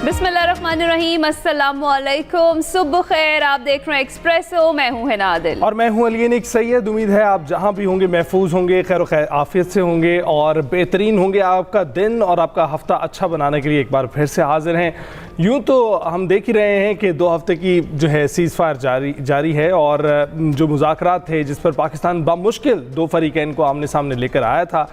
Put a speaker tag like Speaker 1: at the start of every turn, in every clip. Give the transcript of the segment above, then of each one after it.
Speaker 1: बिस्मिल्लाहिर्रहमानिर्रहीम, अस्सलामुअलैकुम, सुबह खैर। आप देख रहे हैं एक्सप्रेसो, मैं हूं हिना आदिल
Speaker 2: और मैं हूं अलियनिक सैयद। उम्मीद है आप जहां भी होंगे महफूज होंगे, खैर आफियत से होंगे और बेहतरीन होंगे। आपका दिन और आपका हफ्ता अच्छा बनाने के लिए एक बार फिर से हाजिर हैं। यूँ तो हम देख ही रहे हैं कि 2 हफ्ते की जो है सीज़ फायर जारी है और जो मुज़ाकरात थे जिस पर पाकिस्तान बामुश्किल 2 फरीकैन को आमने सामने लेकर आया था,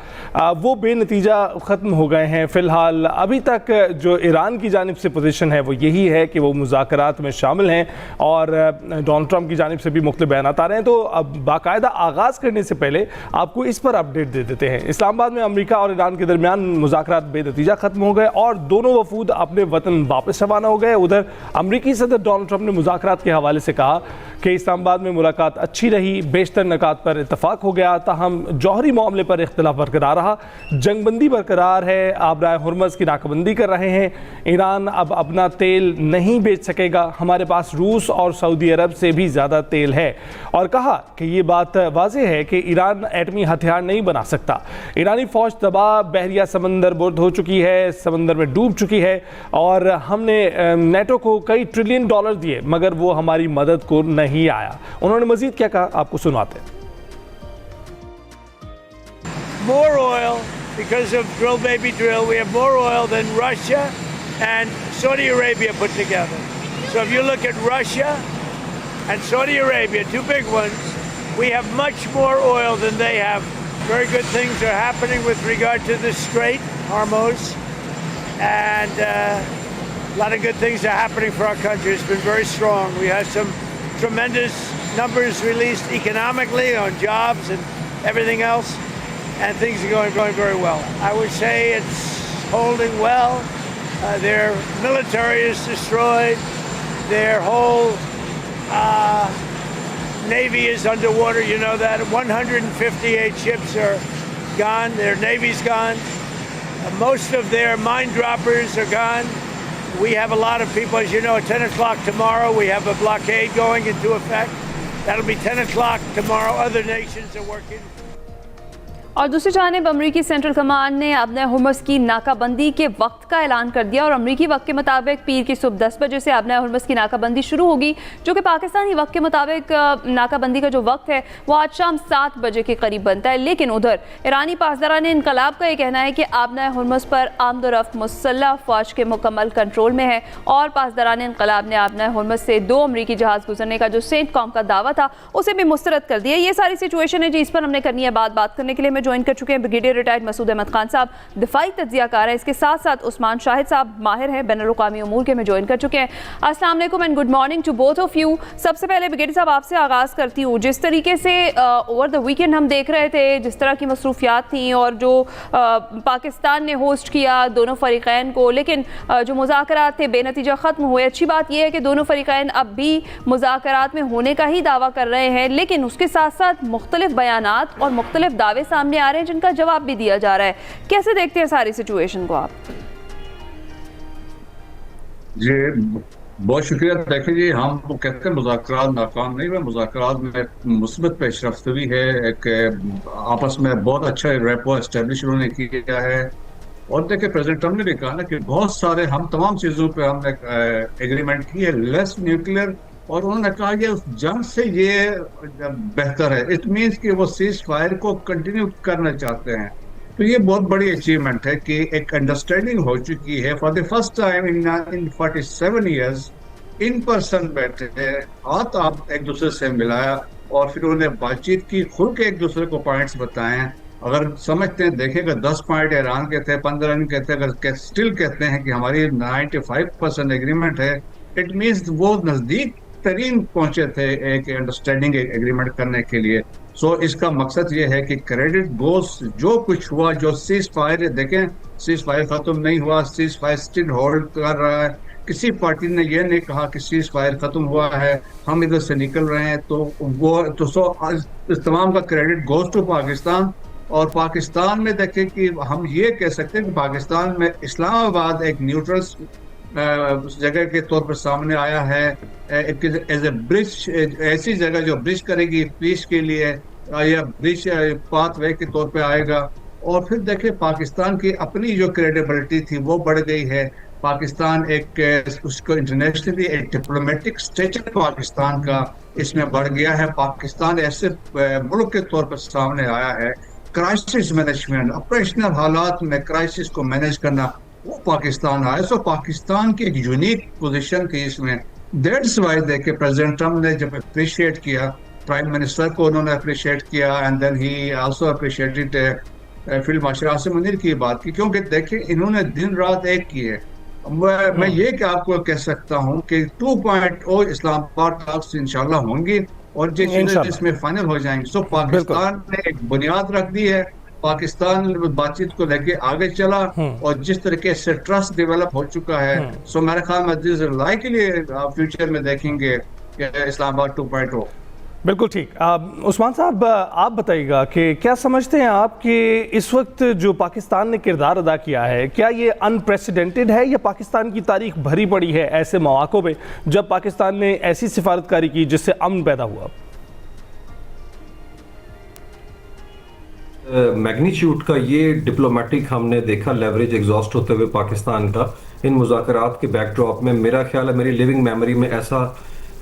Speaker 2: वो बेनतीजा ख़त्म हो गए हैं। फ़िलहाल अभी तक जो ईरान की जानिब से पोजीशन है वो यही है कि वो मुज़ाकरात में शामिल हैं और डोनाल्ड ट्रंप की जानिब से भी मुख्तलिफ बयानात आ रहे हैं। तो अब बाकायदा आगाज़ करने से पहले आपको इस पर अपडेट दे देते हैं। इस्लामाबाद में अमेरिका और ईरान के दरमियान मुज़ाकरात बेनतीजा ख़त्म हो गए और दोनों वफूद अपने वतन वापस रवाना हो गए। उधर अमरीकी सदर डोनाल्ड ट्रंप ने मुज़ाकरात के हवाले से कहा कि इस्लामाबाद में मुलाकात अच्छी रही, बेशतर निकात पर इत्तफाक हो गया, ताहम जौहरी मामले पर इख्तिलाफ बरकरार रहा। जंगबंदी बरकरार है, आबराए हुर्मज़ की नाकाबंदी कर रहे हैं। ईरान अब अपना तेल नहीं बेच सकेगा, हमारे पास रूस और सऊदी अरब से भी ज़्यादा तेल है। और कहा कि ये बात वाज़ेह है कि ईरान एटमी हथियार नहीं बना सकता। ईरानी फ़ौज तबाह, बहरिया समंदर बुर्द हो चुकी है, समंदर में डूब चुकी है और हमने नेटो को कई ट्रिलियन डॉलर दिए मगर वो हमारी मदद को नहीं आया। उन्होंने मजीद क्या कहा, आपको सुनाते हैं।
Speaker 3: More oil because of drill baby drill. We have more oil than Russia and Saudi Arabia put together. So if you look at Russia and Saudi Arabia, 2 big ones, we have much more oil than they have. Very good things are happening with regard to the Strait, Hormuz, and a lot of good things are happening for our country. It's been very strong. We have some tremendous numbers released economically on jobs and everything else, and things are going very well. I would say it's holding well. Their military is destroyed. Their whole navy is underwater. You know that 158 ships are gone. Their navy's gone. Most of their mine droppers are gone. We have a lot of people, as you know, at 10 o'clock tomorrow, we have a blockade going into effect. That'll be 10 o'clock tomorrow. Other nations are working.
Speaker 1: और दूसरी जानिब अमरीकी central command ने आबना हुर्मज़ की नाकाबंदी के वक्त का ऐलान कर दिया और अमरीकी वक्त के मुताबिक पीर की सुबह 10 बजे से आबना हुर्मज़ की नाकाबंदी शुरू होगी, जो कि पाकिस्तानी वक्त के मुताबिक नाकाबंदी का जो वक्त है वो आज शाम 7 बजे के करीब बनता है। लेकिन उधर ईरानी पासदारान इनकलाब का ये कहना है कि आबना हुर्मज़ पर आमदोरफ्त मुसल्लह फ़ौज के मुकम्मल कंट्रोल में है और पासदारान इनकलाब ने आबना हुर्मज़ से 2 अमरीकी जहाज़ गुजरने का जो सेंट कॉम का दावा था उसे भी मुस्तरद कर दिया। ये सारी सिचुएशन है जी, इस पर हमने करनी है बात करने के लिए ज्वाइन कर चुके हैं ब्रिगेडियर रिटायर्ड मसूद अहमद खान साहब, दिफाई तज्जियाकार है। इसके साथ साथ उस्मान शाहिद साहब माहिर हैं बैनुल-अक़वामी उमूर के, में ज्वाइन कर चुके हैं। अस्सलाम वालेकुम and good morning to both of you. सबसे पहले ब्रिगेडियर साहब आपसे आगाज़ करती हूँ। जिस तरीके से ओवर द वीकेंड हम देख रहे थे जिस तरह की मसरूफियात थी और जो पाकिस्तान ने होस्ट किया दोनों फरीकैन को, लेकिन जो मुज़ाकरात थे बेनतीजा ख़त्म हुए। अच्छी बात यह है कि दोनों फरीकैन अब भी मुज़ाकरात में होने का ही दावा कर रहे हैं, लेकिन उसके साथ साथ मुख्तलिफ बयानात और मुख्तलिफ दावे सामने आ रहे हैं जिनका जवाब भी दिया जा रहा है। कैसे देखते हैं सारी सिचुएशन को आप?
Speaker 4: जी बहुत शुक्रिया। देखिए जी, हम वो कहते हैं मुज़ाकरात नाकाम नहीं हुए, मुज़ाकरात में मुस्बत पेशरफ्त भी है। एक आपस में बहुत अच्छा रेपो एस्टेब्लिश उन्होंने किया है और देखिए प्रेसिडेंट ट्रंप ने भी कहा ना कि बहुत सारे हम तमाम चीज़ों पे हमने एग्रीमेंट की है, लेस न्यूक्लियर, और उन्होंने कहा कि उस जंग से ये बेहतर है। इट मीन्स कि वो सीज फायर को कंटिन्यू करना चाहते हैं। तो ये बहुत बड़ी अचीवमेंट है कि एक अंडरस्टैंडिंग हो चुकी है। For the first time in 47 years in person बैठे, हाथ आप एक दूसरे से मिलाया और फिर उन्होंने बातचीत की, खुल के एक दूसरे को पॉइंट्स बताएं। अगर समझते हैं, देखेंगे 10 पॉइंट ईरान के थे, 15 इनके थे, अगर स्टिल कहते हैं कि हमारी 95% एग्रीमेंट है, इट मीन्स वो नज़दीक तरीन पहुंचे थे एक अंडरस्टैंडिंग एग्रीमेंट करने के लिए। सो इसका मकसद ये है कि क्रेडिट गोस जो कुछ हुआ, जो सीज फायर, देखें सीज फायर खत्म नहीं हुआ, सीज फायर स्टिल होल्ड कर रहा है। किसी पार्टी ने यह नहीं कहा कि सीज फायर खत्म हुआ है, हम इधर से निकल रहे हैं। तो वो तो इस तमाम का क्रेडिट गोस टू पाकिस्तान। और पाकिस्तान में देखें कि हम ये कह सकते हैं कि पाकिस्तान में इस्लामाबाद एक न्यूट्रल जगह के तौर पर सामने आया है, एज ए ब्रिज, ऐसी जगह जो ब्रिज करेगी पीस के लिए, या ब्रिज पाथवे के तौर पे आएगा। और फिर देखिए पाकिस्तान की अपनी जो क्रेडिबिलिटी थी वो बढ़ गई है। पाकिस्तान एक उसको इंटरनेशनली एक डिप्लोमेटिक स्टेचर पाकिस्तान का इसमें बढ़ गया है। पाकिस्तान ऐसे मुल्क के तौर पर सामने आया है, क्राइसिस मैनेजमेंट, ऑपरेशनल हालात में क्राइसिस को मैनेज करना, वो पाकिस्तान आया। सो पाकिस्तान की एक यूनिक पोजीशन थी इसमें। दैट्स वाई देखे प्रेसिडेंट ट्रम्प ने जब अप्रिशिएट किया, प्राइम मिनिस्टर को उन्होंने अप्रिशिएट किया, and then he also appreciated field marshal Asim Munir की बात की, क्योंकि देखिए इन्होंने दिन रात एक की है। मैं ये कि आपको कह सकता हूं कि 2.0 इस्लामाबाद टॉक्स इंशाल्लाह होंगी और इसमें फाइनल हो जाएंगे। सो पाकिस्तान ने एक बुनियाद रख दी है, पाकिस्तान बातचीत को लेके आगे चला और जिस तरीके से ट्रस्ट डेवलप हो चुका है, सो मेरे ख्याल में लाइकली फ्यूचर में देखेंगे इस्लामाबाद 2.0।
Speaker 2: बिल्कुल ठीक। उस्मान साहब, आप बताइएगा कि क्या समझते हैं आप कि इस वक्त जो पाकिस्तान ने किरदार अदा किया है, क्या ये अनप्रेसिडेंटेड है या पाकिस्तान की तारीख भरी पड़ी है ऐसे मौक़ों पे जब पाकिस्तान ने ऐसी सिफारतकारी की जिससे अमन पैदा हुआ?
Speaker 5: मैग्नीट्यूड का ये डिप्लोमेटिक हमने देखा लेवरेज एग्जॉस्ट होते हुए पाकिस्तान का इन मुज़ाकरात के बैकड्रॉप में, मेरा ख्याल है मेरी लिविंग मेमोरी में ऐसा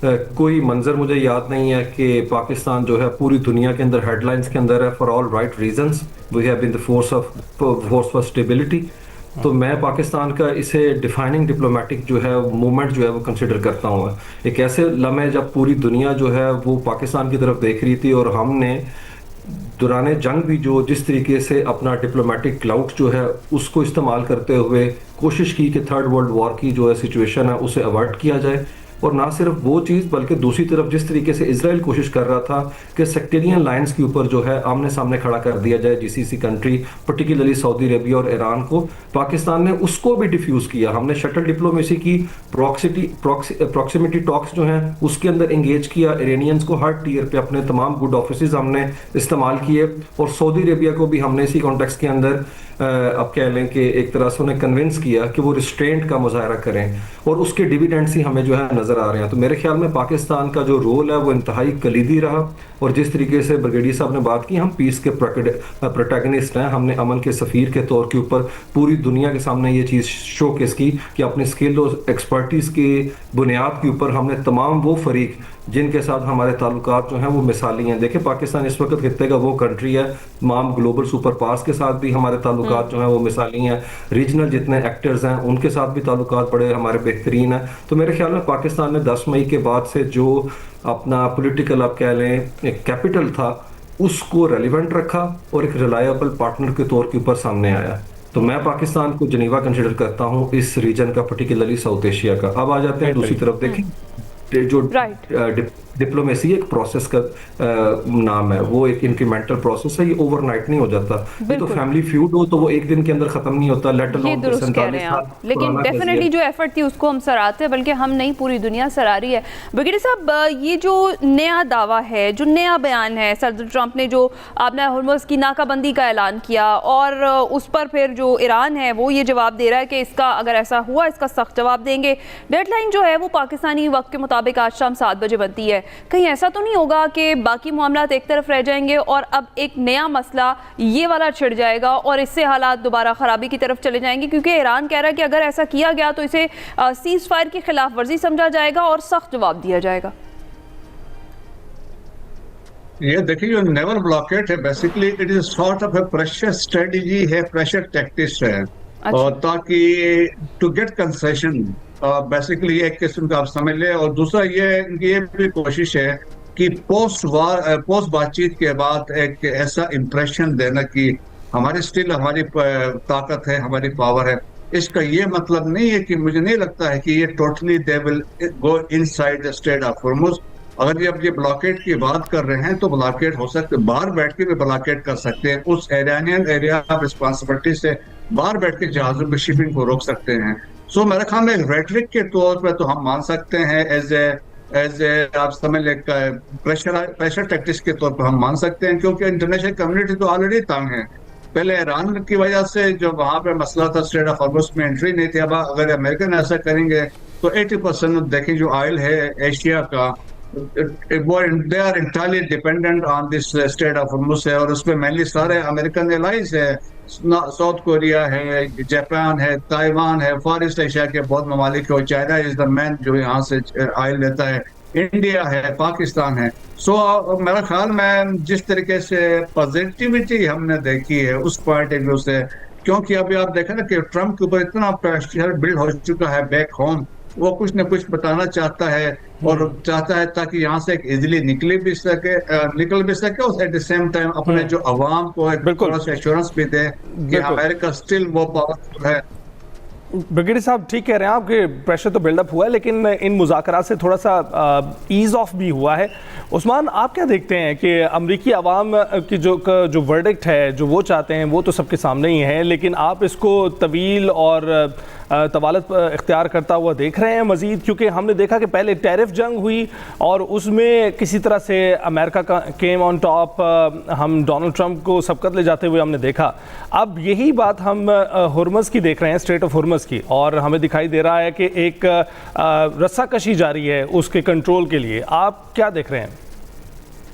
Speaker 5: कोई मंजर मुझे याद नहीं है कि पाकिस्तान जो है पूरी दुनिया के अंदर हेडलाइंस के अंदर है for all right reasons, we have been the force for stability. तो मैं पाकिस्तान का इसे डिफाइनिंग डिप्लोमेटिक जो है मूवमेंट जो है वो कंसिडर करता हूँ। एक ऐसे लम्हे जब पूरी दुनिया जो है वो पाकिस्तान की तरफ देख रही थी और हमने दौरान जंग भी जो जिस तरीके से अपना डिप्लोमेटिक क्लाउट जो है उसको इस्तेमाल करते हुए कोशिश की कि थर्ड वर्ल्ड वॉर की जो है सिचुएशन है उसे अवॉइड किया जाए। और ना सिर्फ वो चीज़ बल्कि दूसरी तरफ जिस तरीके से इजराइल कोशिश कर रहा था कि सेक्टेरियन लाइंस के ऊपर जो है आमने सामने खड़ा कर दिया जाए GCC country, particularly Saudi Arabia और ईरान को, पाकिस्तान ने उसको भी डिफ्यूज़ किया। हमने शटल डिप्लोमेसी की, प्रॉक्सिमिटी टॉक्स जो हैं उसके अंदर इंगेज किया, इरानियंस को हर टीयर पे अपने तमाम गुड ऑफिस हमने इस्तेमाल किए और सऊदी अरेबिया को भी हमने इसी कॉन्टेक्स्ट के अंदर अब कह लें कि एक तरह से उन्हें कन्विंस किया कि वो रिस्ट्रेंट का मुजाहरा करें और उसके डिविडेंड्स ही हमें जो है नज़र आ रहे हैं। तो मेरे ख्याल में पाकिस्तान का जो रोल है वो इंतहाई कलीदी रहा और जिस तरीके से ब्रिगेडियर साहब ने बात की, हम पीस के प्रोटैगनिस्ट हैं, हमने अमन के सफ़ीर के तौर के ऊपर पूरी दुनिया के सामने ये चीज़ शोकेस की कि अपनी स्किल और एक्सपर्टीज़ की बुनियाद के ऊपर हमने तमाम वो फरीक जिनके साथ हमारे ताल्लुकात जो हैं वो मिसाली हैं। देखिए पाकिस्तान इस वक्त खित्ते का वो कंट्री है, तमाम ग्लोबल सुपर पावर्स के साथ भी हमारे ताल्लुकात जो हैं वो मिसाली हैं, रीजनल जितने एक्टर्स हैं उनके साथ भी ताल्लुकात बड़े हमारे बेहतरीन हैं। तो मेरे ख्याल में पाकिस्तान ने 10 मई के बाद से जो अपना पॉलिटिकल आप कह लें एक कैपिटल था उसको रेलिवेंट रखा और एक रिलायबल पार्टनर के तौर के ऊपर सामने आया। तो मैं पाकिस्तान को जेनेवा कंसिडर करता हूँ इस रीजन का, पर्टिकुलरली साउथ एशिया का। अब आ जाते हैं दूसरी तरफ, देखें जो डिप्लोमेसी एक प्रोसेस का नाम है, वो एक इंक्रीमेंटल प्रोसेस है, ये ओवरनाइट नहीं हो जाता। ये तो फैमिली फ्यूड हो तो वो एक दिन के अंदर खत्म नहीं होता, लेट अलोन 47 साल।
Speaker 1: लेकिन डेफिनेटली जो एफर्ट थी उसको हम सराहते हैं, बल्कि हम नहीं पूरी दुनिया सराह रही है। ब्रिगेडियर साहब, ये जो नया दावा है, जो नया बयान है, सदर ट्रंप ने जो आपने हुर्मुज़ की नाकाबंदी का ऐलान किया और उस पर फिर जो ईरान है वो ये जवाब दे रहा है कि इसका अगर ऐसा हुआ इसका सख्त जवाब देंगे। डेडलाइन जो है वो पाकिस्तानी वक्त के मुताबिक आज शाम 7 बजे बनती है। कहीं ऐसा तो नहीं होगा कि बाकी मामलात एक तरफ रह जाएंगे और अब एक नया मसला ये वाला छिड़ जाएगा और इससे हालात दोबारा खराबी की तरफ चले जाएंगे? क्योंकि ईरान कह रहा है कि अगर ऐसा किया गया तो इसे सीज फायर की खिलाफ वर्जी समझा जाएगा और सख्त जवाब दिया जाएगा।
Speaker 4: ये देखिए जो नेवल ब्लॉकेट है basically it is sort of A pressure strategy है, प्रेशर टैक्टिक्स है। और ताकि टू गेट कंसेशन बेसिकली एक किस्म का आप समझ ले। और दूसरा ये भी कोशिश है कि पोस्ट बातचीत के बाद एक ऐसा इम्प्रेशन देना कि हमारी स्टिल हमारी ताकत है, हमारी पावर है। इसका ये मतलब नहीं है कि मुझे नहीं लगता है कि ये totally they will go inside the straight of Hormuz. अगर जब ये ब्लॉकेट की बात कर रहे हैं तो ब्लॉकेट हो सकते, बाहर बैठ के भी ब्लॉकेट कर सकते हैं, उस इरानियन एरिया ऑफ रिस्पॉन्सिबिलिटी से बाहर बैठ के जहाजों की शिपिंग को रोक सकते हैं। सो मेरे ख्याल में रेटरिक के तौर पर तो हम मान सकते हैं, एज ए आप समझ लें प्रेशर टैक्टिक्स के तौर पर हम मान सकते हैं, क्योंकि इंटरनेशनल कम्युनिटी तो ऑलरेडी तंग है। पहले ईरान की वजह से जो वहां पे मसला था स्ट्रेट ऑफ हॉर्मुज़ में एंट्री नहीं थी। अब अगर अमेरिकन ऐसा करेंगे तो 80% देखें जो ऑयल है एशिया का, they are entirely dependent on this strait of Hormuz है और उसमें मेनली सारे अमेरिकन एलाइज है, साउथ कोरिया है, जापान है, ताइवान है, फार ईस्ट एशिया के बहुत ममालिक है, चाइना इज द मैन जो यहाँ से ऑयल लेता है, इंडिया है, पाकिस्तान है। सो मेरा ख्याल में जिस तरीके से पॉजिटिविटी हमने देखी है उस पॉइंट ऑफ व्यू से, क्योंकि अभी आप देखें ना कि ट्रम्प के ऊपर इतना प्रेशर बिल्ड हो चुका है बैक होम, वो कुछ न कुछ बताना चाहता है और चाहता है ताकि यहाँ से एक इजीली निकल भी सके और एट द सेम टाइम अपने जो अवाम को एक
Speaker 2: बिल्कुल।
Speaker 4: थोड़ा सा एश्योरेंस भी दे कि
Speaker 2: बिल्कुल।
Speaker 4: अमेरिका स्टिल वो पावरफुल है।
Speaker 2: ब्रिगेडियर साहब ठीक कह रहे हैं आप कि प्रेशर तो बिल्डअप हुआ है, लेकिन इन मुज़ाकरात से थोड़ा सा ईज ऑफ भी हुआ है। उस्मान, आप क्या देखते हैं कि अमरीकी अवाम की जो वर्डिक्ट है, जो वो चाहते हैं, वो तो सबके सामने ही है, लेकिन आप इसको तवील और तवालत इख्तियार करता हुआ देख रहे हैं मज़ीद? क्योंकि हमने देखा कि पहले टैरिफ जंग हुई और उसमें किसी तरह से अमेरिका का केम ऑन टॉप, हम डोनाल्ड ट्रंप को सबकत ले जाते हुए हमने देखा। अब यही बात हम हुर्मज़ की देख रहे हैं, स्ट्रेट ऑफ हुर्मज़ की, और हमें दिखाई दे रहा है कि एक रस्साकशी जारी है उसके कंट्रोल के लिए। आप क्या देख रहे हैं?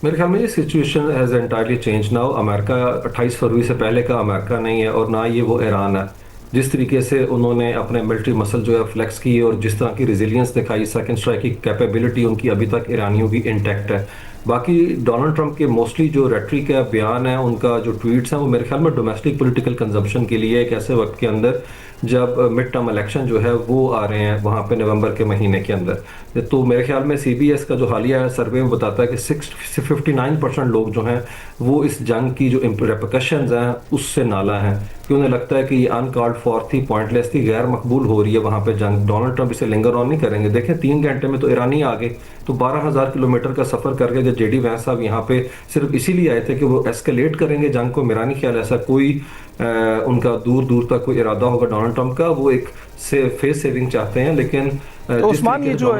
Speaker 5: मेरे ख्याल में ये situation has entirely change now. America 28 फरवरी से पहले का अमेरिका नहीं है और ना ये वो ईरान है। जिस तरीके से उन्होंने अपने मिलिट्री मसल जो है फ्लेक्स की और जिस तरह की रेजिलियंस दिखाई, सेकंड स्ट्राइक की कैपेबिलिटी उनकी अभी तक ईरानियों की इंटैक्ट है। बाकी डोनाल्ड ट्रंप के मोस्टली जो रेटरिक है, बयान है, उनका जो ट्वीट्स हैं, वो मेरे ख्याल में डोमेस्टिक पॉलिटिकल कंजम्पशन के लिए एक ऐसे वक्त के अंदर जब मिड टर्म इलेक्शन जो है वो आ रहे हैं वहाँ पे नवंबर के महीने के अंदर। तो मेरे ख्याल में CBS का जो हालिया सर्वे में बताता है कि 59% लोग जो हैं वो इस जंग की जो रेपकशंस हैं उससे नाला हैं, कि उन्हें लगता है कि ये अनकॉल्ड फॉर थी, पॉइंटलेस थी, गैर मकबूल हो रही है वहाँ पे जंग। डोनाल्ड ट्रंप इसे लिंगर ऑन नहीं करेंगे। देखें 3 घंटे में तो ईरानी आ गए, तो 12,000 किलोमीटर का सफ़र करके जो JD वैंस साहब यहाँ पे सिर्फ इसीलिए आए थे कि वो एस्केलेट करेंगे जंग को। मेरा नहीं ख्याल ऐसा कोई उनका दूर दूर तक कोई इरादा होगा डोनाल्ड ट्रंप का। वो एक फेस सेविंग चाहते हैं, लेकिन
Speaker 2: तो उस्मान, ये जो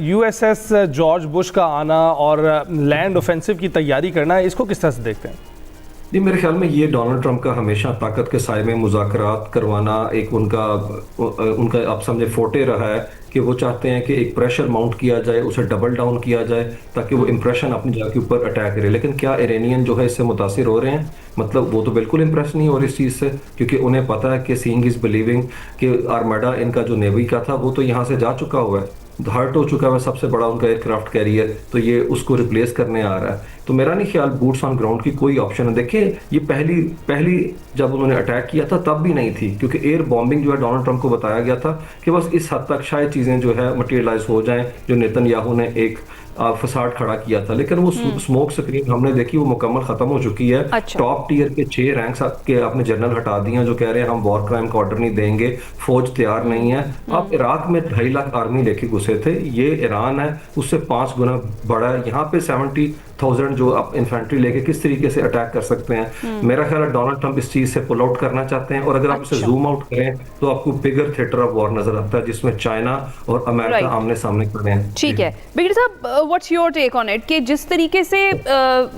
Speaker 2: USS जॉर्ज बुश का आना और लैंड ऑफेंसिव की तैयारी करना, इसको किस तरह से देखते हैं?
Speaker 5: जी, मेरे ख्याल में ये डोनाल्ड ट्रंप का हमेशा ताकत के साए में मुज़ाकरात करवाना एक उनका आप समझे फोटे रहा है कि वो चाहते हैं कि एक प्रेशर माउंट किया जाए, उसे डबल डाउन किया जाए ताकि वो इंप्रेशन अपनी जगह के ऊपर अटैक करे। लेकिन क्या ईरानियन जो है इससे मुतासिर हो रहे हैं? मतलब वो तो बिल्कुल इंप्रेस नहीं हो रही इस चीज़ से, क्योंकि उन्हें पता है कि सीइंग इज बिलीविंग कि आर्माडा इनका जो नेवी का था वो तो यहाँ से जा चुका हुआ है, हर्ट हो चुका है, सबसे बड़ा उनका एयरक्राफ्ट कैरियर, तो ये उसको रिप्लेस करने आ रहा है। तो मेरा नहीं ख्याल बूट्स ऑन ग्राउंड की कोई ऑप्शन है। देखिए, ये पहली जब उन्होंने अटैक किया था तब भी नहीं थी, क्योंकि एयर बॉम्बिंग जो है डोनाल्ड ट्रंप को बताया गया था कि बस इस हद तक शायद चीज़ें जो है मटेरियलाइज हो जाएं, जो नेतन्याहू ने एक फसाड खड़ा किया था। लेकिन वो स्मोक स्क्रीन हमने देखी, वो मुकम्मल खत्म हो चुकी है।
Speaker 1: अच्छा।
Speaker 5: टॉप टियर के 6 रैंक्स के आपने जनरल हटा दिए जो कह रहे हैं हम वॉर क्राइम का ऑर्डर नहीं देंगे, फौज तैयार नहीं है। आप इराक में 2.5 लाख आर्मी लेके घुसे थे, ये ईरान है उससे 5 गुना बड़ा है। यहाँ पे 70,000 जो आप इन्फेंट्री लेके किस तरीके से अटैक कर सकते हैं? मेरा ख्याल है डोनाल्ड ट्रंप इस चीज से पुल आउट करना चाहते हैं। और अगर आप इसे जूम आउट करें तो आपको बिगर थिएटर ऑफ वॉर नजर आता है जिसमें चाइना और अमेरिका आमने सामने खड़े हैं।
Speaker 1: ठीक है ब्रिगेडियर साहब, what's your take on it कि जिस तरीके से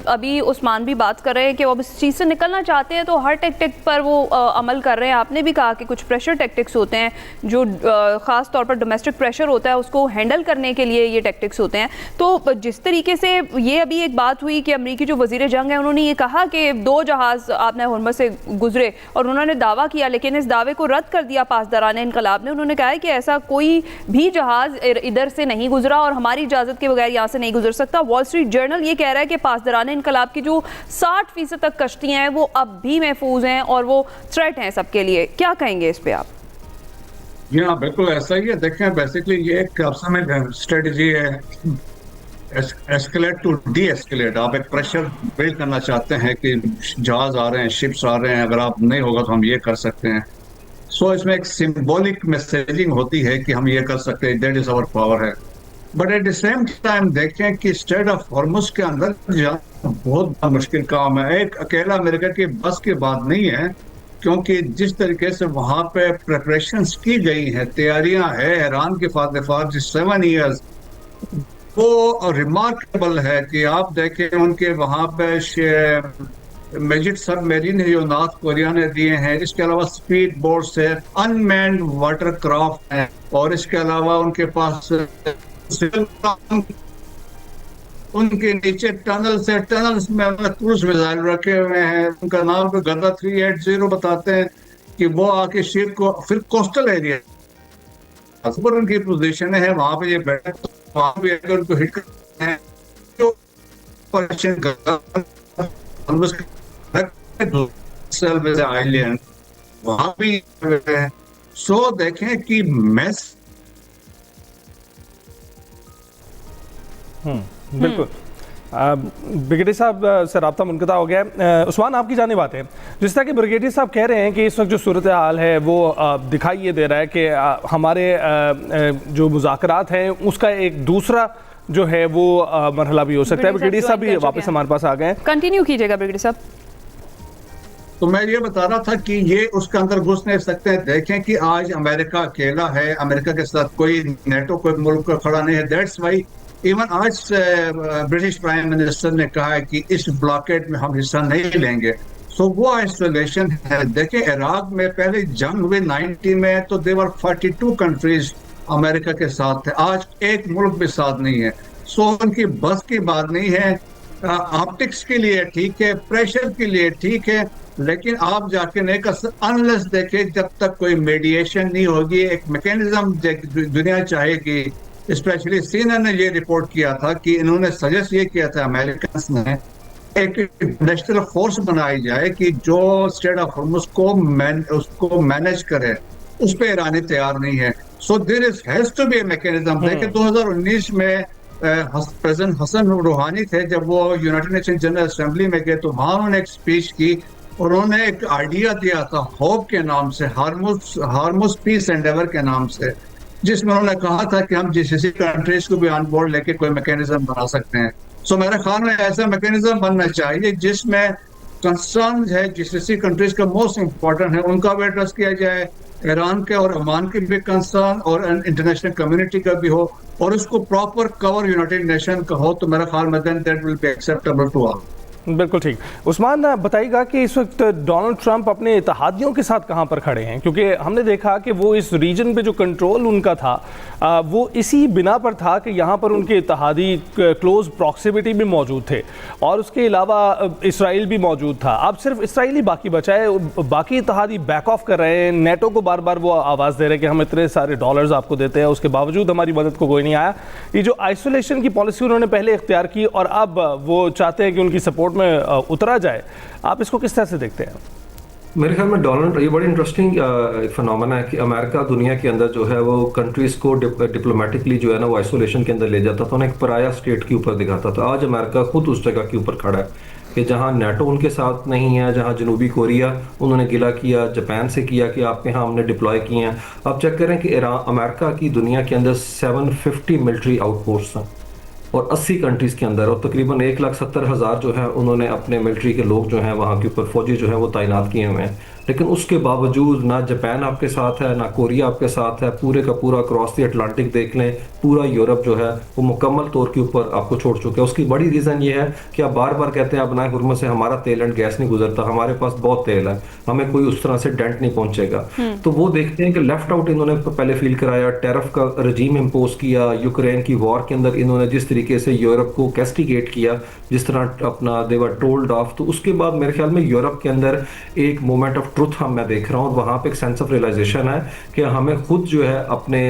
Speaker 1: अभी उस्मान भी बात कर रहे हैं कि वो इस चीज़ से निकलना चाहते हैं, तो हर टेक्टिक पर वो अमल कर रहे हैं। आपने भी कहा कि कुछ प्रेशर टेक्टिक्स होते हैं जो ख़ास तौर पर डोमेस्टिक प्रेशर होता है, उसको हैंडल करने के लिए ये टेक्टिक्स होते हैं। तो जिस तरीके से ये अभी एक बात हुई कि अमरीकी जो वज़ीर जंग है उन्होंने ये कहा कि 2 जहाज़ आपने हुर्मुज़ से गुजरे, और उन्होंने दावा किया, लेकिन इस दावे को रद्द कर दिया पासदारान इनकलाब ने। उन्होंने कहा है कि ऐसा कोई भी जहाज़ इधर से नहीं गुजरा और हमारी इजाज़त के बगैर यहाँ से नहीं गुजर सकता। वॉल स्ट्रीट जर्नल ये कह रहा है कि पासदारान इनकलाब की जो 60% तक कश्तियाँ हैं वो अब भी महफूज हैं और वो थ्रेट हैं सबके लिए। क्या कहेंगे इस पे आप?
Speaker 4: जी हाँ, बिल्कुल ऐसा ही है। देखें, बेसिकली ये एक स्ट्रेटजी है, एस्केलेट टू डी एस्केलेट। आप एक प्रेशर बिल्ड करना चाहते हैं कि जहाज आ रहे हैं, शिप्स आ रहे हैं, अगर आप नहीं होगा तो हम ये कर सकते हैं। सो इसमें एक सिंबॉलिक मैसेजिंग होती है कि हम ये कर सकते हैं, दैट इज आवर पावर है। But at the same time देखें कि स्ट्रेट ऑफ हॉर्मुज़ के अंदर बहुत मुश्किल काम है। एक अकेला अमेरिका की बस की बात नहीं है, क्योंकि जिस तरीके से वहाँ पे प्रिपरेशंस की गई हैं, तैयारियां हैं, ईरान के फॉर 7 ईयर्स, वो रिमार्केबल है। कि आप देखें उनके वहाँ पे मेजिड सबमरीन है जो नॉर्थ कोरिया ने दिए हैं, इसके अलावा स्पीड बोट्स है, अनमैन्ड वाटर क्राफ्ट है, और इसके अलावा उनके पास उनके नीचे टनल्स में उन्होंने क्रूज मिसाइल रखे हुए हैं। उनका नाम पे गदा 380 बताते हैं कि वो आके शिप को फिर कोस्टल एरिया पर उनकी पोजीशन है, वहां पे ये बैठे तो वहां पे अगर उनको हिट करते हैं तो आइलैंड वहां भी है। सो देखें कि मैस
Speaker 2: बिल्कुल। ब्रिगेडियर साहब से रब्ता मुनक़ता हो गया है। उस्मान, आपकी जाने बात है, जिस तरह के ब्रिगेडियर साहब कह रहे हैं कि इस वक्त जो सूरत हाल है वो दिखाई ये दे रहा है कि हमारे जो मुज़ाकरात हैं उसका एक दूसरा जो है वो मरहला भी हो सकता है। ब्रिगेडियर साहब भी वापस हमारे पास आ गए हैं।
Speaker 1: कंटिन्यू कीजिएगा ब्रिगेडियर साहब।
Speaker 4: तो मैं ये बता रहा था कि ये उसके अंदर घुस नहीं सकते हैं। देखें कि आज अमेरिका अकेला है, अमेरिका के साथ कोई नेटो कोई मुल्क खड़ा नहीं है। दैट्स वाई इवन आज ब्रिटिश प्राइम मिनिस्टर ने कहा है कि इस ब्लॉकेट में हम हिस्सा नहीं लेंगे। सो वो आइसोलेशन है। देखिए इराक में पहले जंग हुई 90 में तो देवर 42 कंट्रीज अमेरिका के साथ थे, आज एक मुल्क भी साथ नहीं है। सो उनकी बस की बात नहीं है। ऑप्टिक्स के लिए ठीक है, प्रेशर के लिए ठीक है, लेकिन आप जाके नहीं कर सकते अनलेस देखे जब तक कोई मीडिएशन नहीं होगी, एक मैकेनिज्म दुनिया चाहेगी। स्पेशली CNN ने ये रिपोर्ट किया था कि इन्होंने सजेस्ट ये किया था अमेरिकन ने एक नेशनल फोर्स बनाई जाए कि जो स्टेट ऑफ हॉर्मुज़ उसको मैनेज करे। उस पर ईरानी तैयार नहीं है। So there has to be a mechanism. देखिए 2019 में प्रेसिडेंट हसन रूहानी थे, जब वो यूनाइटेड नेशन जनरल असेंबली में गए तो वहां उन्होंने एक स्पीच की। उन्होंने एक आइडिया दिया था होप के नाम से, हार्मोस पीस एंडेवर के नाम से, जिसमें उन्होंने कहा था कि हम GCC कंट्रीज को भी ऑन बोर्ड लेके कोई मैकेनिज्म बना सकते हैं। सो मेरे ख्याल में ऐसा मैकेनिज्म बनना चाहिए जिसमें कंसर्न है GCC कंट्रीज का मोस्ट इम्पोर्टेंट है, उनका भी एड्रेस किया जाए, ईरान के और ओमान के भी कंसर्न और इंटरनेशनल कम्युनिटी का भी हो, और उसको प्रॉपर कवर यूनाइटेड नेशन का हो, तो मेरा ख्याल में then that will be acceptable to all.
Speaker 2: बिल्कुल ठीक। उस्मान, बताइएगा कि इस वक्त डोनाल्ड ट्रंप अपने इत्तेहादियों के साथ कहां पर खड़े हैं, क्योंकि हमने देखा कि वो इस रीजन पे जो कंट्रोल उनका था वो इसी बिना पर था कि यहां पर उनके इत्तेहादी क्लोज प्रॉक्सिमिटी में मौजूद थे और उसके अलावा इसराइल भी मौजूद था। अब सिर्फ इसराइल ही बाकी बचा है, बाकी इत्तेहादी बैक ऑफ कर रहे हैं। नेटो को बार बार वो आवाज़ दे रहे हैं कि हम इतने सारे डॉलर्स आपको देते हैं, उसके बावजूद हमारी मदद को कोई नहीं आया। ये जो आइसोलेशन की पॉलिसी उन्होंने पहले इख्तियार की और अब वो चाहते हैं कि उनकी सपोर्ट में उतरा जाए, आप इसको किस तरह से देखते हैं?
Speaker 5: मेरे ख्याल में डोनाल्ड, ये बड़ी इंटरेस्टिंग फिनोमेना है कि अमेरिका दुनिया के अंदर जो है वो कंट्रीज को डिप्लोमेटिकली जो है ना वो आइसोलेशन के अंदर ले जाता था, उन्हें एक पराया स्टेट के ऊपर दिखाता था। आज अमेरिका खुद उस जगह के ऊपर खड़ा है कि जहां नेटो उनके साथ नहीं है, जहां जनूबी कोरिया उन्होंने गिला किया, जापान से किया कि आपके यहाँ हमने डिप्लॉय किए हैं। अब चेक करें कि अमेरिका की दुनिया के अंदर 750 मिलिट्री आउटपोस्ट हैं और 80 कंट्रीज के अंदर, और तकरीबन 1,70,000 जो है उन्होंने अपने मिलिट्री के लोग जो हैं वहाँ के ऊपर फौजी जो है वो तैनात किए हुए हैं। लेकिन उसके बावजूद ना जापान आपके साथ है, ना कोरिया आपके साथ है, पूरे का पूरा क्रॉस द अटलांटिक देख लें, पूरा यूरोप जो है वो मुकम्मल तौर के ऊपर आपको छोड़ चुका है। उसकी बड़ी रीज़न ये है कि आप बार बार कहते हैं अपना हुर्मुज़ से हमारा तेल एंड गैस नहीं गुजरता, हमारे पास बहुत तेल है, हमें कोई उस तरह से डेंट नहीं पहुंचेगा। तो वो देखते हैं कि लेफ्ट आउट इन्होंने पहले फील कराया, टैरिफ का रजीम इम्पोज किया, यूक्रेन की वॉर के अंदर इन्होंने जिस तरीके से यूरोप को कैस्टिगेट किया, जिस तरह अपना दे वर टोल्ड ऑफ, तो उसके बाद मेरे ख्याल में यूरोप के अंदर एक मोमेंट ऑफ ट्रुथ मैं देख रहा हूँ। वहाँ पे एक सेंस ऑफ रियलाइजेशन है कि हमें खुद जो है अपने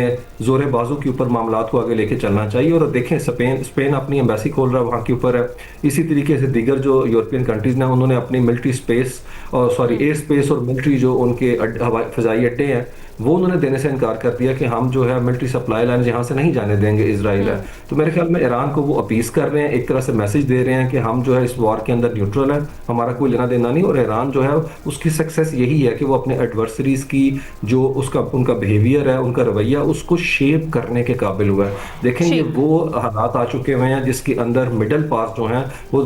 Speaker 5: जोरे बाजू के ऊपर मामलात को आगे लेके चलना चाहिए। और देखें स्पेन अपनी एम्बेसी खोल रहा है वहाँ के ऊपर है, इसी तरीके से दीगर जो यूरोपियन कंट्रीज ने उन्होंने अपनी मिलिट्री स्पेस और एयर स्पेस और मिलिट्री जो उनके फजाई अड्डे हैं वो उन्होंने देने से इनकार कर दिया कि हम जो है मिलिट्री सप्लाई लाइन यहाँ से नहीं जाने देंगे इजराइल है। तो मेरे ख्याल में ईरान को वो अपीस कर रहे हैं, एक तरह से मैसेज दे रहे हैं कि हम जो है इस वॉर के अंदर न्यूट्रल है, हमारा कोई लेना देना नहीं। और ईरान जो है उसकी सक्सेस यही है कि वो अपने एडवर्सरीज की जो उनका बिहेवियर है, उनका रवैया, उसको शेप करने के काबिल हुआ है। देखेंगे वो हालात आ चुके हुए हैं जिसके अंदर मिडल पास जो है वो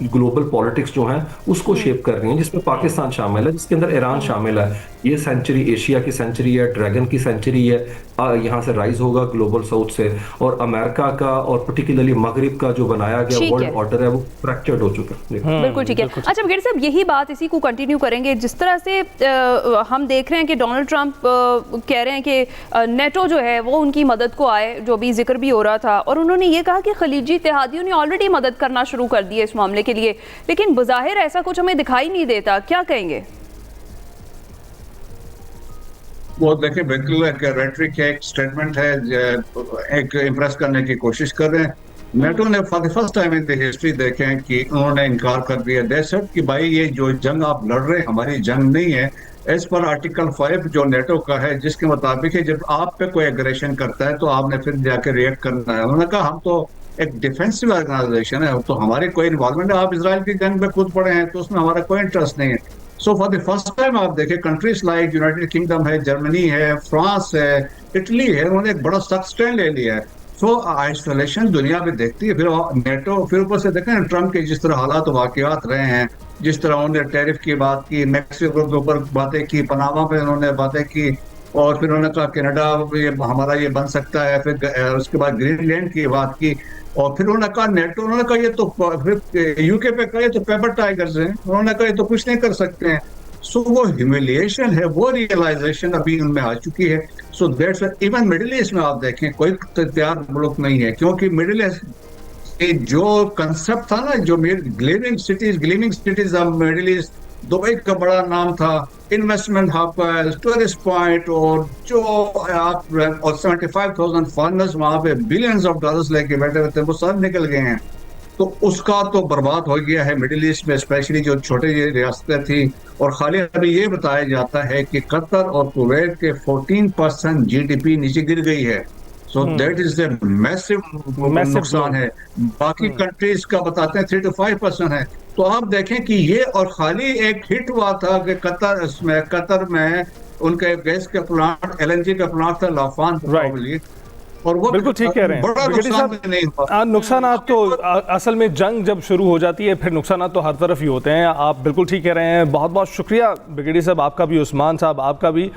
Speaker 5: ग्लोबल पॉलिटिक्स जो है उसको शेप कर रही है, जिसमें पाकिस्तान शामिल है, जिसके अंदर ईरान शामिल है। ये सेंचुरी एशिया की सेंचुरी है, ड्रैगन की सेंचुरी है। यहाँ से राइज होगा ग्लोबल साउथ से, और अमेरिका का और पर्टिकुलरली मगरिब का जो बनाया गया
Speaker 1: ठीक
Speaker 5: वर्ल्ड
Speaker 1: है।
Speaker 5: ऑर्डर है वो फ्रैक्चर्ड हो चुका है।
Speaker 1: बिल्कुल ठीक है। अच्छा बघेल साहब, यही बात इसी को कंटिन्यू करेंगे। जिस तरह से हम देख रहे हैं कि डोनाल्ड ट्रंप कह रहे हैं कि नेटो जो है वो उनकी मदद को आए, जो अभी जिक्र भी हो रहा था, और उन्होंने ये कहा कि खलीजी इत्तेहादियों ने ऑलरेडी मदद करना शुरू कर दी है इस मामले के लिए, लेकिन बज़ाहिर ऐसा कुछ हमें दिखाई नहीं देता। क्या कहेंगे?
Speaker 4: वो देखिए, बिल्कुल एक रेटरिक है, एक स्टेटमेंट है, एक इम्प्रेस करने की कोशिश कर रहे हैं। नेटो ने for the first time in the history देखें कि उन्होंने इनकार कर दिया। दे सेड कि भाई ये जो जंग आप लड़ रहे हैं हमारी जंग नहीं है। एज पर आर्टिकल 5 जो नेटो का है, जिसके मुताबिक है जब आप पे कोई एग्रेशन करता है तो आपने फिर जाकर रिएक्ट करना है। उन्होंने कहा हम तो एक डिफेंसिव ऑर्गेनाइजेशन है, तो हमारी कोई इन्वॉल्वमेंट है। आप इसराइल की जंग में खुद पड़े हैं तो उसमें हमारा कोई इंटरेस्ट नहीं है। So for the first time आप देखें कंट्रीज लाइक यूनाइटेड किंगडम है, जर्मनी है, फ्रांस है, इटली है, उन्होंने एक बड़ा सख्त स्टैंड ले लिया है। सो आइसोलेशन दुनिया में देखती है। फिर नेटो, फिर ऊपर से देखें ट्रम्प के जिस तरह हालात वाकयात रहे हैं, जिस तरह उन्होंने टैरिफ की बात की, मैक्सिको के ऊपर बातें की, पनामा पे उन्होंने बातें की, और फिर उन्होंने कहा कनाडा ये हमारा ये बन सकता है, फिर उसके बाद ग्रीनलैंड की बात की, और फिर उन्होंने कहा नेटो, उन्होंने कहा ये तो फिर यूके पे कहा ये तो पेपर टाइगर्स हैं, उन्होंने कहा ये तो कुछ नहीं कर सकते हैं। सो वो ह्यूमिलिएशन है, वो रियलाइजेशन अभी उनमें आ चुकी है। So that's even middle east में आप देखें कोई तैयार मुल्क नहीं है, क्योंकि मिडिल ईस्ट जो कंसेप्ट था ना, जो gleaming cities of middle east, Dubai का बड़ा नाम था, इन्वेस्टमेंट हब, टूरिस्ट पॉइंट, और जो आप और 75,000 फॉरेनर्स वहां पे बिलियंस ऑफ डॉलर्स लेके बैठे हुए थे, वो सब निकल गए हैं। तो उसका तो बर्बाद हो गया है मिडिल ईस्ट में, स्पेशली जो छोटे ये रियासतें थी। और खाली अभी ये बताया जाता है कि कतर और कुवैत के 14% जीडीपी नीचे गिर गई है। So that is the massive नुकसान है। बाकी कंट्रीज का बताते हैं 3 to 5% है। तो आप देखें कि ये और खाली एक हिट हुआ था कि कतर में उनके गैस का प्लांट, एलएनजी का प्लांट था लाफान प्रोबेबली, और वो
Speaker 2: बिल्कुल ठीक कह रहे हैं
Speaker 4: बड़ा
Speaker 2: ब्रिगेडियर
Speaker 4: नुकसान
Speaker 2: साहब।
Speaker 4: नहीं हुआ।
Speaker 2: नुकसानात तो असल में जंग जब शुरू हो जाती है फिर नुकसानात तो हर तरफ ही होते हैं। आप बिल्कुल ठीक कह रहे हैं। बहुत बहुत शुक्रिया ब्रिगेडियर साहब, आपका भी, उस्मान साहब आपका भी।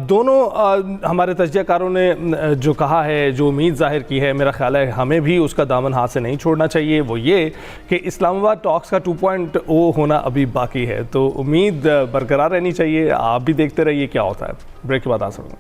Speaker 2: दोनों हमारे तजज़ियाकारों ने जो कहा है, जो उम्मीद जाहिर की है, मेरा ख्याल है हमें भी उसका दामन हाथ से नहीं छोड़ना चाहिए। वो ये कि इस्लामाबाद टॉक्स का 2.0 होना अभी बाकी है, तो उम्मीद बरकरार रहनी चाहिए। आप भी देखते रहिए क्या होता है। ब्रेक के बाद आ सकूँ।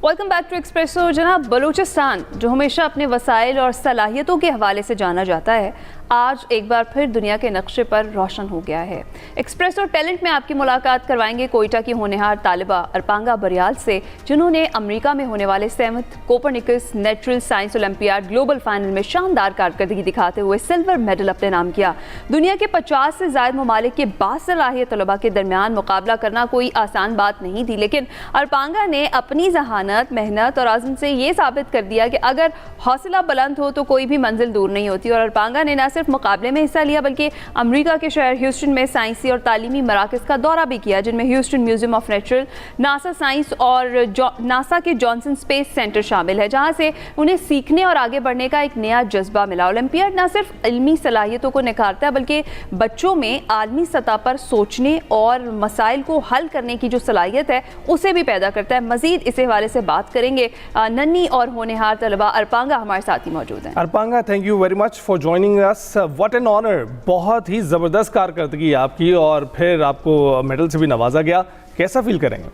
Speaker 1: Welcome back to Expresso. जनाब, बलूचिस्तान जो हमेशा अपने वसाइल और सलाहियतों के हवाले से जाना जाता है, आज एक बार फिर दुनिया के नक्शे पर रोशन हो गया है। एक्सप्रेसो टैलेंट में आपकी मुलाकात करवाएंगे कोयटा की होनहार तालिबा अरपांगा बरियाल से, जिन्होंने अमेरिका में होने वाले 7th Copernicus natural science olympiad global final में शानदार कारकर्दगी दिखाते हुए सिल्वर मेडल अपने नाम किया। दुनिया के 50 से ज़ायद ममालिक के बासलाहियत तलबा के दरमियान मुकाबला करना कोई आसान बात नहीं थी, लेकिन अरपांगा ने अपनी जहानत, मेहनत और आज़म से ये साबित कर दिया कि अगर हौसला बुलंद हो तो कोई भी मंजिल दूर नहीं होती। और अरपांगा ने न सिर्फ मुकाबले में हिस्सा लिया बल्कि अमेरिका के शहर ह्यूस्टन में साइंसी और तालीमी मराकज़ का दौरा भी किया, जिनमें Houston museum of natural, NASA science और नासा के जॉनसन स्पेस सेंटर शामिल है, जहां से उन्हें सीखने और आगे बढ़ने का एक नया जज्बा मिला। ओलंपियाड न सिर्फ इल्मी सलाहियतों को निखारता है बल्कि बच्चों में आलमी सतह पर सोचने और मसाइल को हल करने की जो सलाहियत है उसे भी पैदा करता है। मजीद इस हवाले से बात करेंगे। नन्ही और होनहार तलबा अरपांगा हमारे साथ ही मौजूद हैं।
Speaker 2: अरपांगा, thank you very much for joining us. What an honour. बहुत ही ज़बरदस्त कारकर्दगी आपकी, और फिर आपको मेडल से भी नवाजा गया। कैसा फील करेंगे?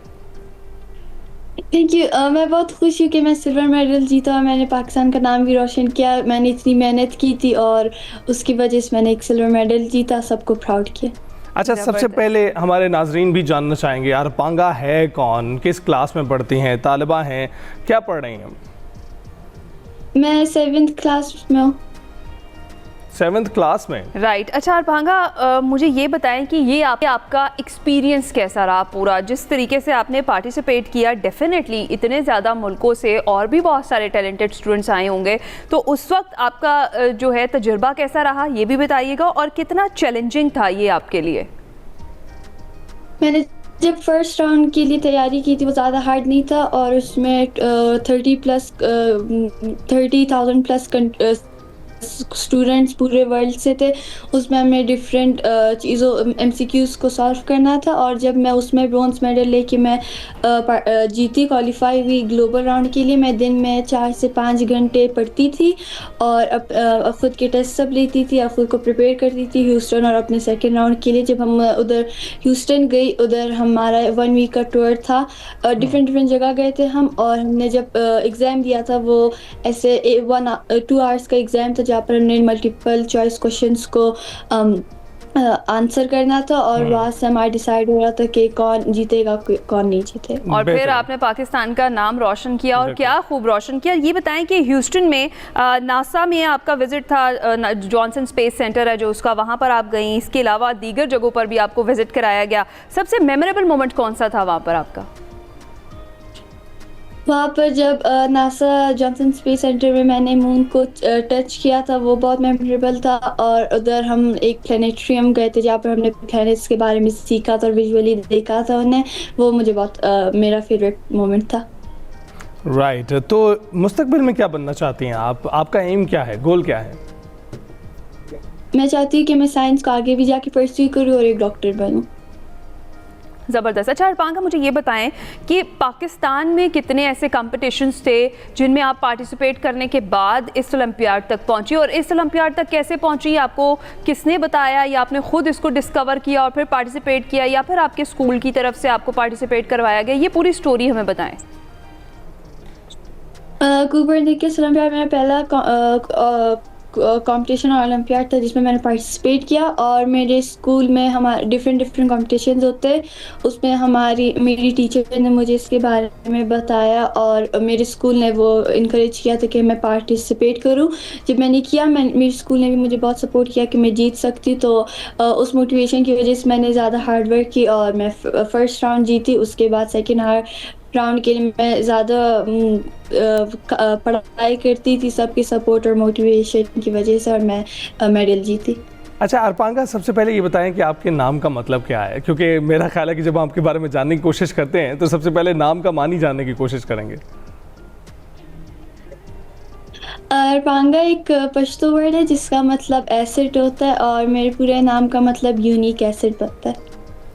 Speaker 6: Thank you. मैं बहुत खुश हूँ कि मैं सिल्वर मेडल जीता और मैंने पाकिस्तान का नाम भी रोशन किया। मैंने इतनी मेहनत की थी और उसकी वजह से मैंने एक सिल्वर मेडल जीता, सबको प्राउड किया।
Speaker 2: अच्छा, सबसे पहले हमारे नाजरीन भी जानना चाहेंगे अरपांगा है कौन, किस क्लास में पढ़ती हैं, तालिबा हैं, क्या पढ़ रही हैं?
Speaker 6: मैं 7th क्लास में हूँ।
Speaker 2: 7th क्लास में,
Speaker 1: राइट। अच्छा अरपांगा, मुझे ये बताएं कि ये आपका एक्सपीरियंस कैसा रहा पूरा, जिस तरीके से आपने पार्टिसिपेट किया। डेफिनेटली इतने ज़्यादा मुल्कों से और भी बहुत सारे टैलेंटेड स्टूडेंट्स आए होंगे, तो उस वक्त आपका जो है तजुर्बा कैसा रहा ये भी बताइएगा, और कितना चैलेंजिंग था ये आपके लिए?
Speaker 6: मैंने जब फर्स्ट राउंड के लिए तैयारी की थी वो ज़्यादा हार्ड नहीं था, और उसमें 30,000 प्लस स्टूडेंट्स पूरे वर्ल्ड से थे। उसमें हमें डिफरेंट चीज़ों MCQs को सॉल्व करना था, और जब मैं उसमें ब्रॉन्ज मेडल लेके मैं जीती, क्वालिफाई हुई ग्लोबल राउंड के लिए। मैं दिन में 4 से 5 घंटे पढ़ती थी और ख़ुद के टेस्ट सब लेती थी और ख़ुद को प्रिपेयर करती थी ह्यूस्टन और अपने सेकेंड राउंड के लिए। जब हम उधर ह्यूस्टन गई, उधर हमारा 1 वीक का टूर था, डिफरेंट जगह गए थे हम। और हमने जब एग्ज़ाम दिया था, वो ऐसे 2 आवर्स का एग्ज़ाम था जहाँ पर हमने मल्टीपल चॉइस क्वेश्चंस को आंसर करना था, और वहाँ से हमारा डिसाइड हो रहा था कि कौन जीतेगा कौन नहीं जीते।
Speaker 1: और फिर आपने पाकिस्तान का नाम रोशन किया, और क्या खूब रोशन किया। ये बताएं कि ह्यूस्टन में नासा में आपका विजिट था, जॉनसन स्पेस सेंटर है जो उसका, वहाँ पर आप गई। इसके अलावा दीगर जगहों पर भी आपको विजिट कराया गया। सबसे मेमोरेबल मोमेंट कौन सा था वहाँ पर आपका?
Speaker 6: वहाँ पर जब नासा जॉनसन स्पेस सेंटर में मैंने मून को टच किया था, वो बहुत मेमोरेबल था। और उधर हम एक प्लानिटेरियम गए थे जहाँ पर हमने प्लैनेट्स के बारे में सीखा था और विजुअली देखा था उन्हें। वो मुझे बहुत मेरा फेवरेट मोमेंट था।
Speaker 2: राइट, तो मुस्तकबिल में क्या बनना चाहती हैं आप? आपका एम क्या है, गोल क्या है?
Speaker 6: मैं चाहती हूँ कि मैं साइंस को आगे भी जाके परस्यू करूँ और एक डॉक्टर बनूँ।
Speaker 1: ज़बरदस्त। अच्छा अरपांगा, मुझे ये बताएं कि पाकिस्तान में कितने ऐसे कॉम्पिटिशन्स थे जिनमें आप पार्टिसिपेट करने के बाद इस ओलंपियाड तक पहुंची, और इस ओलंपियाड तक कैसे पहुंची? आपको किसने बताया, या आपने खुद इसको डिस्कवर किया और फिर पार्टिसिपेट किया, या फिर आपके स्कूल की तरफ से आपको पार्टिसिपेट करवाया गया? ये पूरी स्टोरी हमें बताएं।
Speaker 6: कोपरनिकस ओलंपियाड मेरा पहला कंपटीशन और ओलंपियाड था जिसमें मैंने पार्टिसिपेट किया। और मेरे स्कूल में हमारे डिफरेंट कंपटीशंस होते हैं, उसमें मेरी टीचर ने मुझे इसके बारे में बताया और मेरे स्कूल ने वो इनकरेज किया था कि मैं पार्टिसिपेट करूं। जब मैंने किया, मेरे स्कूल ने भी मुझे बहुत सपोर्ट किया कि मैं जीत सकती हूँ। तो उस मोटिवेशन की वजह से मैंने ज़्यादा हार्ड वर्क की और मैं फर्स्ट राउंड जीती। उसके बाद सेकेंड राउंड के लिए मैं ज़्यादा पढ़ाई करती थी, सबकी सपोर्ट और मोटिवेशन की वजह से, और मैं मेडल जीती।
Speaker 2: अच्छा अरपांगा, सबसे पहले ये बताएं कि आपके नाम का मतलब क्या है, क्योंकि मेरा ख्याल है कि जब हम आपके बारे में जानने की कोशिश करते हैं तो सबसे पहले नाम का मानी जानने की कोशिश करेंगे।
Speaker 6: अरपांगा एक पश्तो वर्ड है जिसका मतलब एसिड होता है, और मेरे पूरे नाम का मतलब यूनिक एसिड बनता है।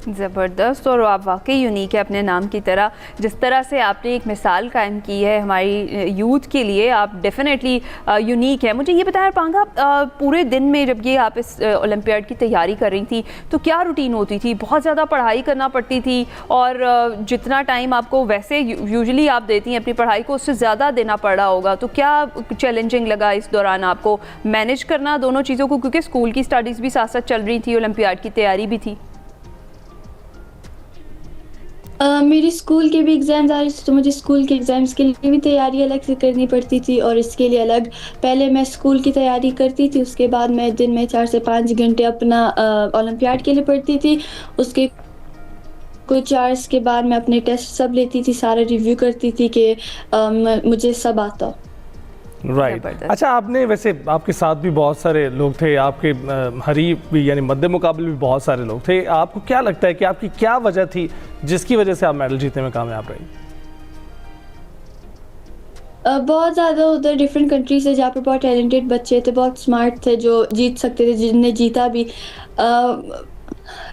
Speaker 1: ज़बरदस्त। और आप वाकई यूनिक है अपने नाम की तरह। जिस तरह से आपने एक मिसाल कायम की है हमारी यूथ के लिए, आप डेफिनेटली यूनिक है। मुझे ये बताया अरपांगा, पूरे दिन में जब ये आप इस ओलंपियाड की तैयारी कर रही थी तो क्या रूटीन होती थी? बहुत ज़्यादा पढ़ाई करना पड़ती थी, और जितना टाइम आपको वैसे यूजुअली आप देती हैं अपनी पढ़ाई को, उससे ज़्यादा देना पड़ रहा होगा। तो क्या चैलेंजिंग लगा इस दौरान आपको मैनेज करना दोनों चीज़ों को, क्योंकि स्कूल की स्टडीज़ भी साथ साथ चल रही थी, ओलंपियाड की तैयारी भी थी?
Speaker 6: मेरी स्कूल के भी एग्ज़ाम्स आ रहे थे, तो मुझे स्कूल के एग्ज़ाम्स के लिए भी तैयारी अलग से करनी पड़ती थी। और इसके लिए अलग पहले मैं स्कूल की तैयारी करती थी, उसके बाद मैं दिन में 4 से 5 घंटे अपना ओलंपियाड के लिए पढ़ती थी। उसके कुछ आवर्स के बाद मैं अपने टेस्ट सब लेती थी, सारा रिव्यू करती थी कि मुझे सब आता।
Speaker 2: राइट। अच्छा, आपने वैसे आपके साथ भी बहुत सारे लोग थे, आपके हरीफ भी यानी मद्दे मुकाबले भी बहुत सारे लोग थे। आपको क्या लगता है कि आपकी क्या वजह थी जिसकी वजह से आप मेडल जीतने में कामयाब रही?
Speaker 6: बहुत ज़्यादा उधर डिफरेंट कंट्री से जहाँ पे बहुत टैलेंटेड बच्चे थे, बहुत स्मार्ट थे जो जीत सकते थे, जिनने जीता भी।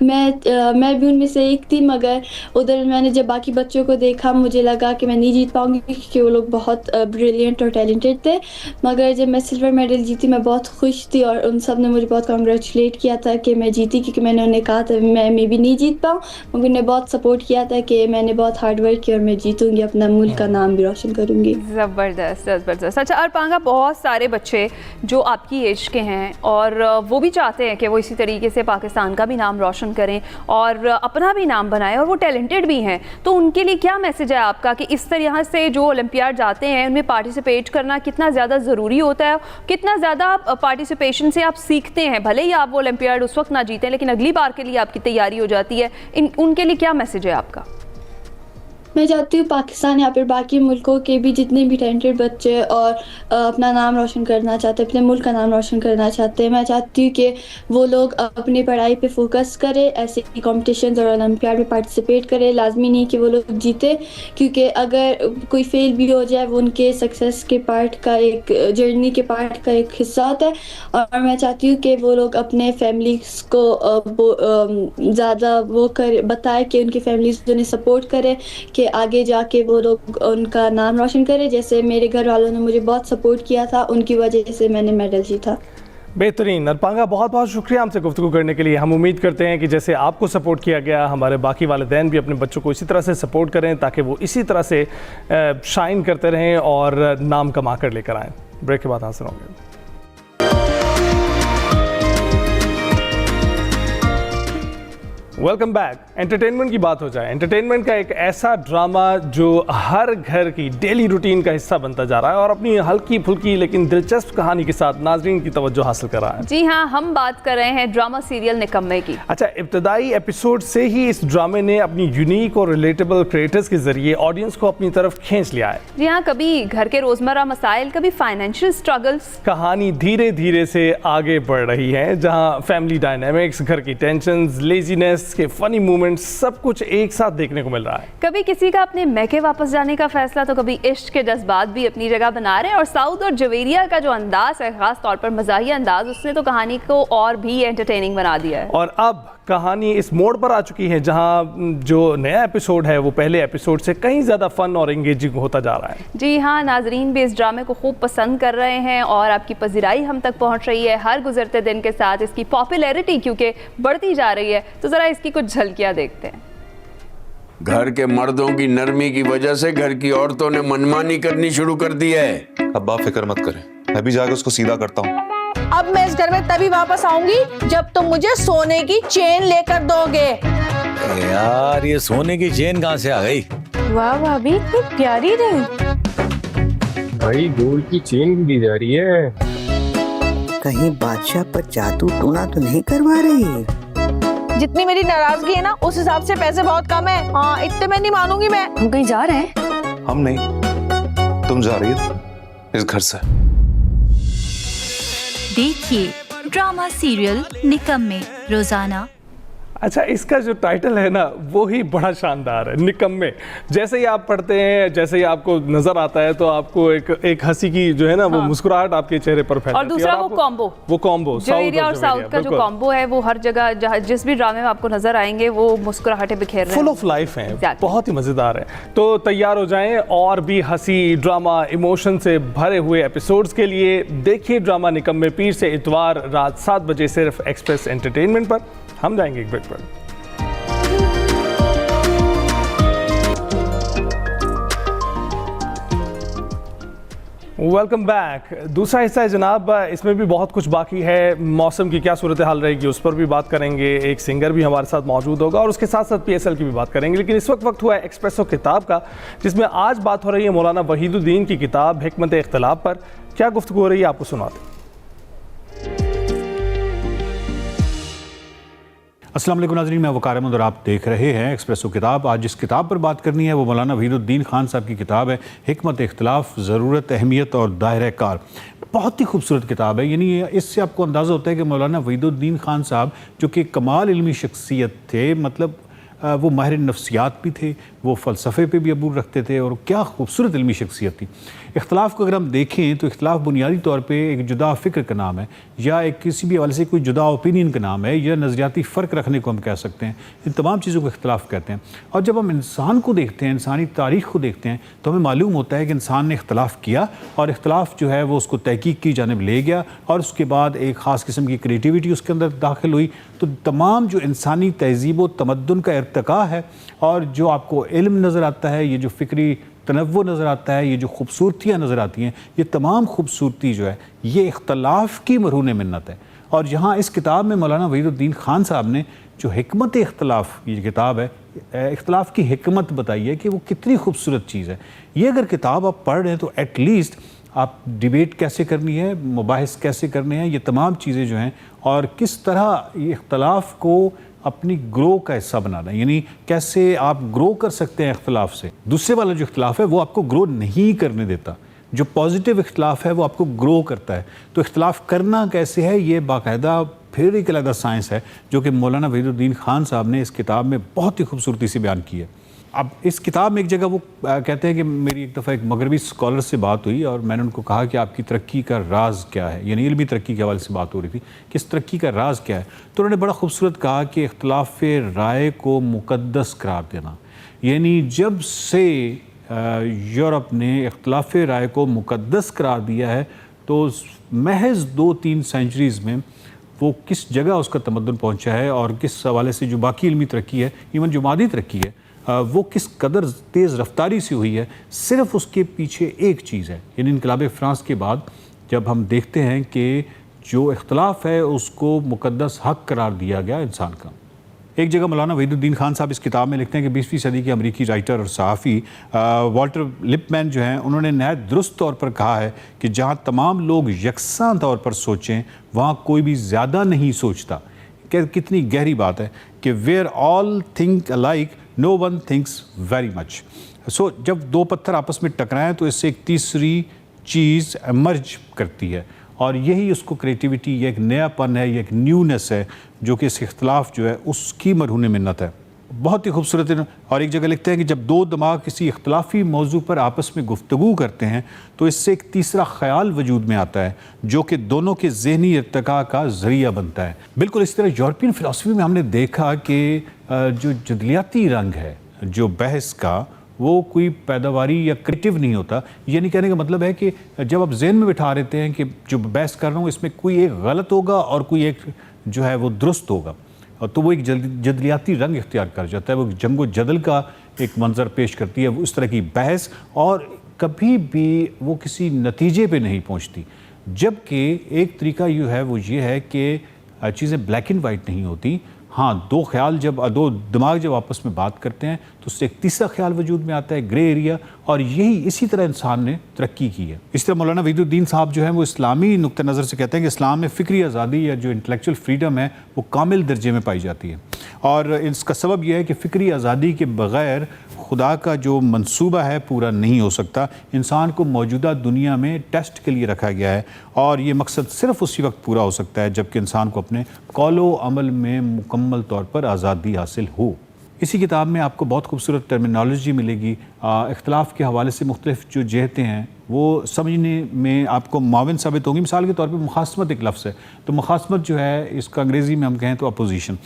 Speaker 6: मैं भी उनमें से एक थी, मगर उधर मैंने जब बाकी बच्चों को देखा मुझे लगा कि मैं नहीं जीत पाऊंगी क्योंकि वो लोग बहुत ब्रिलियंट और टैलेंटेड थे। मगर जब मैं सिल्वर मेडल जीती मैं बहुत खुश थी, और उन सब ने मुझे बहुत कॉन्ग्रेचुलेट किया था कि मैं जीती, क्योंकि मैंने उन्हें कहा था मैं मे भी नहीं जीत पाऊँ, मगर उन्हें बहुत सपोर्ट किया था कि मैंने बहुत हार्ड वर्क किया और मैं जीतूँगी, अपना मुल्क का नाम भी रोशन करूँगी।
Speaker 1: ज़बरदस्त ज़बरदस्त। अच्छा अरपांगा, बहुत सारे बच्चे जो आपकी एज के हैं और वो भी चाहते हैं कि वो इसी तरीके से पाकिस्तान का भी नाम रोशन करें और अपना भी नाम बनाएं, और वो टैलेंटेड भी हैं, तो उनके लिए क्या मैसेज है आपका कि इस तरह से जो ओलंपियाड जाते हैं उनमें पार्टिसिपेट करना कितना ज़्यादा ज़रूरी होता है, कितना ज़्यादा पार्टिसिपेशन से आप सीखते हैं? भले ही आप वो ओलंपियाड उस वक्त ना जीतें, लेकिन अगली बार के लिए आपकी तैयारी हो जाती है। उनके लिए क्या मैसेज है आपका?
Speaker 6: मैं चाहती हूँ पाकिस्तान या फिर बाकी मुल्कों के भी जितने भी टैलेंटेड बच्चे और अपना नाम रोशन करना चाहते हैं, अपने मुल्क का नाम रोशन करना चाहते हैं, मैं चाहती हूँ कि वो लोग अपनी पढ़ाई पे फोकस करें, ऐसे कॉम्पिटिशन्स और ओलंपियाड में पार्टिसिपेट करें। लाजमी नहीं कि वो लोग जीते, क्योंकि अगर कोई फेल भी हो जाए वो उनके सक्सेस के पार्ट का एक जर्नी के पार्ट का एक हिस्सा होता है। और मैं चाहती हूँ कि वो लोग अपने फैमिलीज़ को ज़्यादा वो कर बताए कि उनकी फैमिलीज़ उन्हें सपोर्ट करे कि आगे जाके वो लोग उनका नाम रोशन करें। जैसे मेरे घर वालों ने मुझे बहुत सपोर्ट किया था, उनकी वजह से मैंने मेडल जीता।
Speaker 2: बेहतरीन। अरपांगा, बहुत बहुत शुक्रिया हमसे गुफ्तगू करने के लिए। हम उम्मीद करते हैं कि जैसे आपको सपोर्ट किया गया, हमारे बाकी वालिदैन भी अपने बच्चों को इसी तरह से सपोर्ट करें ताकि वो इसी तरह से शाइन करते रहें और नाम कमा कर लेकर आएँ। ब्रेक के बाद हाजिर होंगे। Welcome back. एंटरटेनमेंट की बात हो जाए, एंटरटेनमेंट का एक ऐसा ड्रामा जो हर घर की डेली रूटीन का हिस्सा बनता जा रहा है और अपनी हल्की फुल्की लेकिन दिलचस्प कहानी के साथ नाजरीन की तवज्जो हासिल कर रहा है।
Speaker 1: जी हाँ, हम बात कर रहे हैं ड्रामा सीरियल निकम्मे की।
Speaker 2: अच्छा, इब्तदाई एपिसोड से ही इस ड्रामे ने अपनी यूनिक और रिलेटेबल क्रिएटर्स के जरिए ऑडियंस को अपनी तरफ खींच लिया है।
Speaker 1: जी हाँ, कभी घर के रोजमर्रा मसाइल, कभी फाइनेंशियल स्ट्रगल्स।
Speaker 2: कहानी धीरे धीरे से आगे बढ़ रही है, जहां फैमिली डायनामिक्स, घर की टेंशंस, लेजीनेस के फनी मोमेंट्स, सब कुछ एक साथ देखने को मिल रहा है।
Speaker 1: कभी किसी का अपने मैके वापस जाने का फैसला, तो कभी इश्क के जज्बात भी अपनी जगह बना रहे हैं। और साउद और जवेरिया का जो अंदाज है, खास तौर पर मज़ाहिया अंदाज, उसने तो कहानी को और भी एंटरटेनिंग बना दिया है।
Speaker 2: और अब कहानी इस मोड़ पर आ चुकी है जहां जो नया एपिसोड है वो पहले एपिसोड से कहीं ज़्यादा फन और एंगेजिंग होता जा रहा है।
Speaker 1: जी हाँ, नाजरीन भी इस ड्रामे को खूब पसंद कर रहे हैं और आपकी पजीराई हम तक पहुंच रही है हर गुजरते दिन के साथ। इसकी पॉपुलैरिटी क्योंकि बढ़ती जा रही है, तो ज़रा इसकी कुछ झलकियाँ देखते हैं।
Speaker 7: घर के मर्दों की नरमी की वजह से घर की औरतों ने मनमानी करनी शुरू कर दी है।
Speaker 8: अब्बा फिक्र मत करें, मैं भी जाकर उसको सीधा करता हूँ।
Speaker 9: अब मैं इस घर में तभी वापस आऊंगी जब तुम मुझे सोने की चेन लेकर दोगे।
Speaker 10: यार, ये सोने की चेन कहाँ से आ गई?
Speaker 9: वाह भाभी, इतनी प्यारी रही।
Speaker 11: भाई, गोल्ड की चेन दी जा रही है।
Speaker 12: कहीं बादशाह पर जादू टोना तो नहीं करवा रही?
Speaker 9: जितनी मेरी नाराजगी है ना, उस हिसाब से पैसे बहुत कम है। हाँ, इतने में नहीं मानूंगी मैं।
Speaker 1: हम कहीं जा रहे हैं?
Speaker 8: हम नहीं, तुम जा रही हो इस घर से।
Speaker 13: देखिए ड्रामा सीरियल निकम्मे रोजाना।
Speaker 2: अच्छा, इसका जो टाइटल है ना वो ही बड़ा शानदार है, निकम्मे। जैसे ही आप पढ़ते हैं, जैसे ही आपको नजर आता है, तो आपको एक हंसी की जो है ना वो मुस्कुराहट आपके चेहरे पर फैलती है।
Speaker 1: और दूसरा वो कॉम्बो
Speaker 2: जवेरिया
Speaker 1: और साउथ का जो कॉम्बो है वो हर जगह जिस भी ड्रामे में आपको नजर आएंगे वो मुस्कुराहटें बिखेर रहे हैं,
Speaker 2: फुल ऑफ लाइफ हैं, बहुत ही मजेदार है। तो तैयार हो जाएं और भी हंसी, ड्रामा, इमोशन से भरे हुए एपिसोड्स के लिए देखिए ड्रामा निकम्मे पीर से इतवार रात 7 बजे सिर्फ एक्सप्रेस एंटरटेनमेंट पर। हम जाएंगे एक ब्रेक पर। Welcome back. दूसरा हिस्सा है जनाब, इसमें भी बहुत कुछ बाकी है। मौसम की क्या सूरत हाल रहेगी उस पर भी बात करेंगे, एक सिंगर भी हमारे साथ मौजूद होगा और उसके साथ साथ PSL की भी बात करेंगे। लेकिन इस वक्त हुआ है एक्सप्रेसो किताब का, जिसमें आज बात हो रही है मौलाना वहीदुद्दीन की किताब हिकमत इख्तिलाफ पर। क्या गुफ्तगू हो रही है आपको सुनाते।
Speaker 14: अस्सलाम वालेकुम नाज़रीन, मैं वकार अहमद और आप देख रहे हैं एक्सप्रेसो किताब। आज जिस किताब पर बात करनी है वो मौलाना वहीदुद्दीन खान साहब की किताब है हिकमत इख्तिलाफ, ज़रूरत, अहमियत और दायरा कार। बहुत ही खूबसूरत किताब है। यानी इससे आपको अंदाज़ा होता है कि मौलाना वहीदुद्दीन खान साहब जो कि कमाल इल्मी शख्सियत थे, मतलब वो माहिर नफ्सियात भी थे, वो फ़लसफ़े पे भी अबूर रखते थे और क्या खूबसूरत इल्मी शख्सियत थी। इख्तिलाफ़ को अगर हम देखें तो इख्तिलाफ़ बुनियादी तौर पे एक जुदा फ़िक्र का नाम है, या एक किसी भी हवाले से कोई जुदा ओपिनियन का नाम है, या नज़रियाती फ़र्क रखने को हम कह सकते हैं। इन तमाम चीज़ों को इख्तिलाफ़ कहते हैं। और जब हम इंसान को देखते हैं, इंसानी तारीख़ को देखते हैं, तो हमें मालूम होता है कि इंसान ने इख्तिलाफ़ किया और इख्तिलाफ़ जो है वो उसको तहकीक की जानिब ले गया और उसके बाद एक ख़ास किस्म की क्रिएटिविटी उसके अंदर दाखिल हुई। तो तमाम जो इंसानी तहज़ीब व तमद्दुन का इर्तिका है और जो आपको इल्म नज़र आता है, ये जो फ़िक्री तनव्वुर नज़र आता है, ये जो खूबसूरतियाँ नज़र आती हैं, ये तमाम खूबसूरती जो है ये इख्तिलाफ़ की मरहून मिन्नत है। और यहाँ इस किताब में मौलाना वहीदुद्दीन खान साहब ने जो हिकमत इख्तिलाफ़ ये किताब है, इख्तिलाफ़ की हिकमत बताई है कि वो कितनी खूबसूरत चीज़ है। ये अगर किताब आप पढ़ रहे हैं तो एटलीस्ट आप डिबेट कैसे करनी है, मुबाहिस कैसे करने हैं, ये तमाम चीज़ें जो हैं और किस तरह ये इख्तिलाफ़ को अपनी ग्रो का हिस्सा बनाना, यानी कैसे आप ग्रो कर सकते हैं इख्तिलाफ से। दूसरे वाला जो इख्तिलाफ है वो आपको ग्रो नहीं करने देता, जो पॉजिटिव इख्तिलाफ है वो आपको ग्रो करता है। तो इख्तिलाफ करना कैसे है, ये बाकायदा फिर एक अलग साइंस है जो कि मौलाना वहीदुद्दीन खान साहब ने इस किताब में बहुत ही खूबसूरती से बयान की है। अब इस किताब में एक जगह वो कहते हैं कि मेरी एक दफ़ा एक मगरबी स्कॉलर से बात हुई और मैंने उनको कहा कि आपकी तरक्की का राज क्या है, यानी इल्मी तरक्की के हवाले से बात हो रही थी कि इस तरक्की का राज क्या है। तो उन्होंने बड़ा खूबसूरत कहा कि इख्तिलाफ राय को मुक़द्दस करार देना, यानी जब से यूरोप ने इख्तिलाफ राय को मुक़द्दस करार दिया है तो महज 2-3 सेंचुरीज़ में वो किस जगह उसका तमद्दुन पहुंचा है और किस हवाले से जो बाकी इल्मी तरक्की है, इवन जो मादी तरक्की है, वो किस कदर तेज़ रफ्तारी से हुई है। सिर्फ उसके पीछे एक चीज़ है, यानी इनकलाब फ़्रांस के बाद जब हम देखते हैं कि जो इख्तिलाफ है उसको मुक़द्दस हक़ करार दिया गया इंसान का। एक जगह मौलाना वहीदुद्दीन खान साहब इस किताब में लिखते हैं कि 20वीं सदी के अमरीकी राइटर और सहाफ़ी वाल्टर लिपमैन जो हैं, उन्होंने नहायत दुरुस्त तौर पर कहा है कि जहाँ तमाम लोग यकसां तौर पर सोचें वहाँ कोई भी ज़्यादा नहीं सोचता। कितनी गहरी बात है कि where all think alike no one thinks very much. So जब दो पत्थर आपस में टकराएं तो इससे एक तीसरी चीज़ एमर्ज करती है और यही उसको क्रिएटिविटी, ये एक नयापन है, ये एक न्यूनेस है जो कि इस इख्तिलाफ जो है उसकी मरहून मिन्नत है। बहुत ही खूबसूरत है। और एक जगह लिखते हैं कि जब दो दिमाग किसी इख्तिलाफी मौजू पर आपस में गुफ्तगू करते हैं तो इससे एक तीसरा ख्याल वजूद में आता है जो कि दोनों के ज़हनी इर्तिका का ज़रिया बनता है। बिल्कुल इस तरह यूरोपियन फ़िलासफ़ी में हमने देखा कि जो जदलियाती रंग है जो बहस का, वो कोई पैदावारी या क्रिएटिव नहीं होता। यानी कहने का मतलब है कि जब आप जहन में बिठा लेते हैं कि जो बहस कर रहा हूँ इसमें कोई एक गलत होगा और कोई एक जो है वो दुरुस्त होगा, और तो वो एक जदलियाती रंग इख्तियार कर जाता है, वो जंगो जदल का एक मंजर पेश करती है वो इस तरह की बहस, और कभी भी वो किसी नतीजे पे नहीं पहुंचती। जबकि एक तरीका यूँ है वो ये है कि चीज़ें ब्लैक एंड वाइट नहीं होती। हाँ, दो दिमाग जब आपस में बात करते हैं तो उससे एक तीसरा ख्याल वजूद में आता है, ग्रे एरिया, और यही इसी तरह इंसान ने तरक्की की है। इस तरह मौलाना वहीदुद्दीन साहब जो है वो इस्लामी नुक्ते नज़र से कहते हैं कि इस्लाम में फ़िक्री आज़ादी या जो इंटेलेक्चुअल फ्रीडम है वो कामिल दर्जे में पाई जाती है, और इसका सबब यह है कि फ़िक्री आज़ादी के बग़ैर खुदा का जो मंसूबा है पूरा नहीं हो सकता। इंसान को मौजूदा दुनिया में टेस्ट के लिए रखा गया है और ये मकसद सिर्फ उसी वक्त पूरा हो सकता है जबकि इंसान को अपने कौलो अमल में मुकम्मल तौर पर आज़ादी हासिल हो। इसी किताब में आपको बहुत खूबसूरत टर्मिनोलॉजी मिलेगी। इख्तिलाफ के हवाले से मुख्तलिफ जो जहतें हैं वो समझने में आपको माविन साबित होंगी। मिसाल के तौर पे मुखासमत एक लफ्ज़ है, तो मुखासमत जो है इसका अंग्रेज़ी में हम कहें तो अपोजिशन,